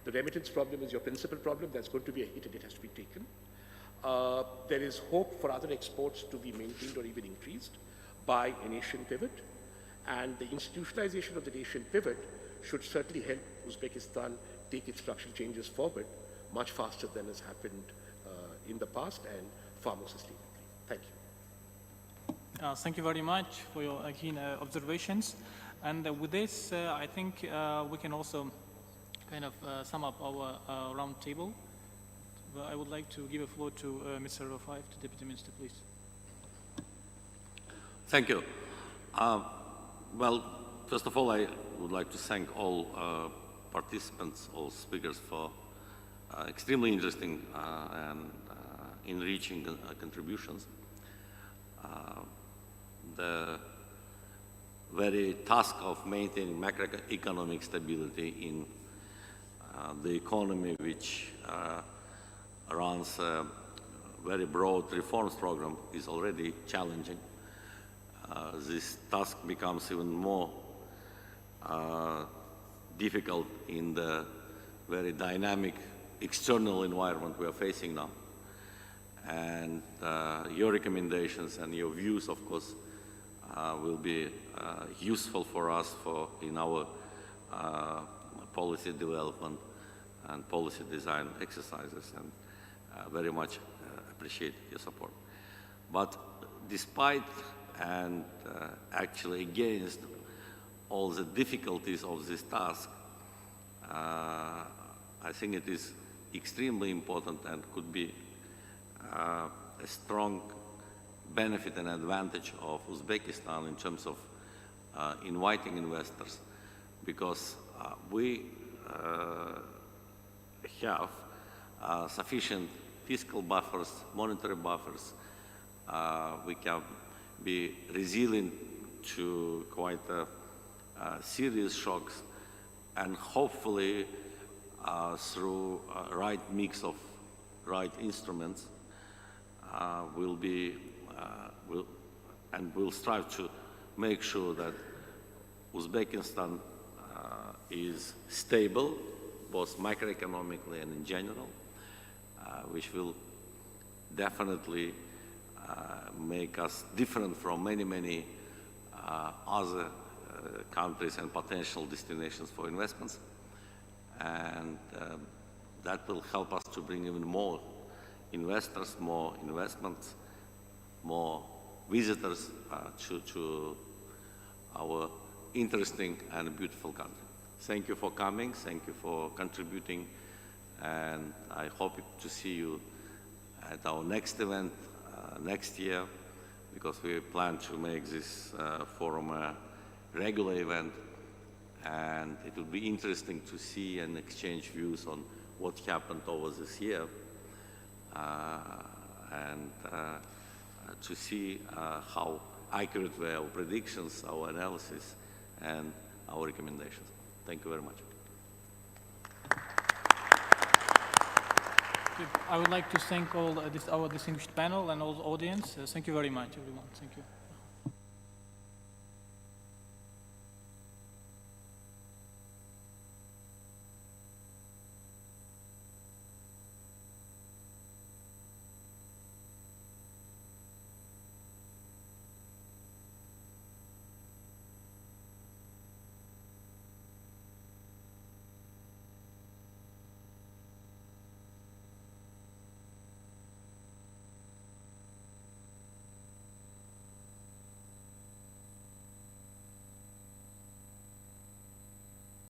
H: The remittance problem is your principal problem. That's going to be a hit and it has to be taken. There is hope for other exports to be maintained or even increased by an Asian pivot. And the institutionalization of the Asian pivot should certainly help Uzbekistan take its structural changes forward much faster than has happened in the past and far more sustainably. Thank you.
A: Thank you very much for your keen observations. And with this, I think we can also kind of sum up our round table. I would like to give a floor to Mr. Rafaev, to Deputy Minister, please.
B: Thank you. Well, first of all, I would like to thank all participants, all speakers for extremely interesting and enriching contributions. The very task of maintaining macroeconomic stability in the economy which runs a very broad reforms program is already challenging. This task becomes even more difficult in the very dynamic external environment we are facing now. And your recommendations and your views, of course, will be useful for us in our policy development and policy design exercises, and very much appreciate your support. But despite and actually against all the difficulties of this task, I think it is extremely important and could be a strong benefit and advantage of Uzbekistan in terms of inviting investors, because we have sufficient fiscal buffers, monetary buffers. We can be resilient to quite serious shocks, and hopefully through right mix of right instruments, we'll strive to make sure that Uzbekistan is stable, both macroeconomically and in general, which will definitely make us different from many other countries and potential destinations for investments. And that will help us to bring even more investors, more investments, more visitors to our interesting and beautiful country. Thank you for coming, thank you for contributing, and I hope to see you at our next event next year, because we plan to make this forum a regular event, and it will be interesting to see and exchange views on what happened over this year, and to see how accurate were our predictions, our analysis, and our recommendations. Thank you very much.
A: I would like to thank all our distinguished panel and all the audience. Thank you very much, everyone. Thank you.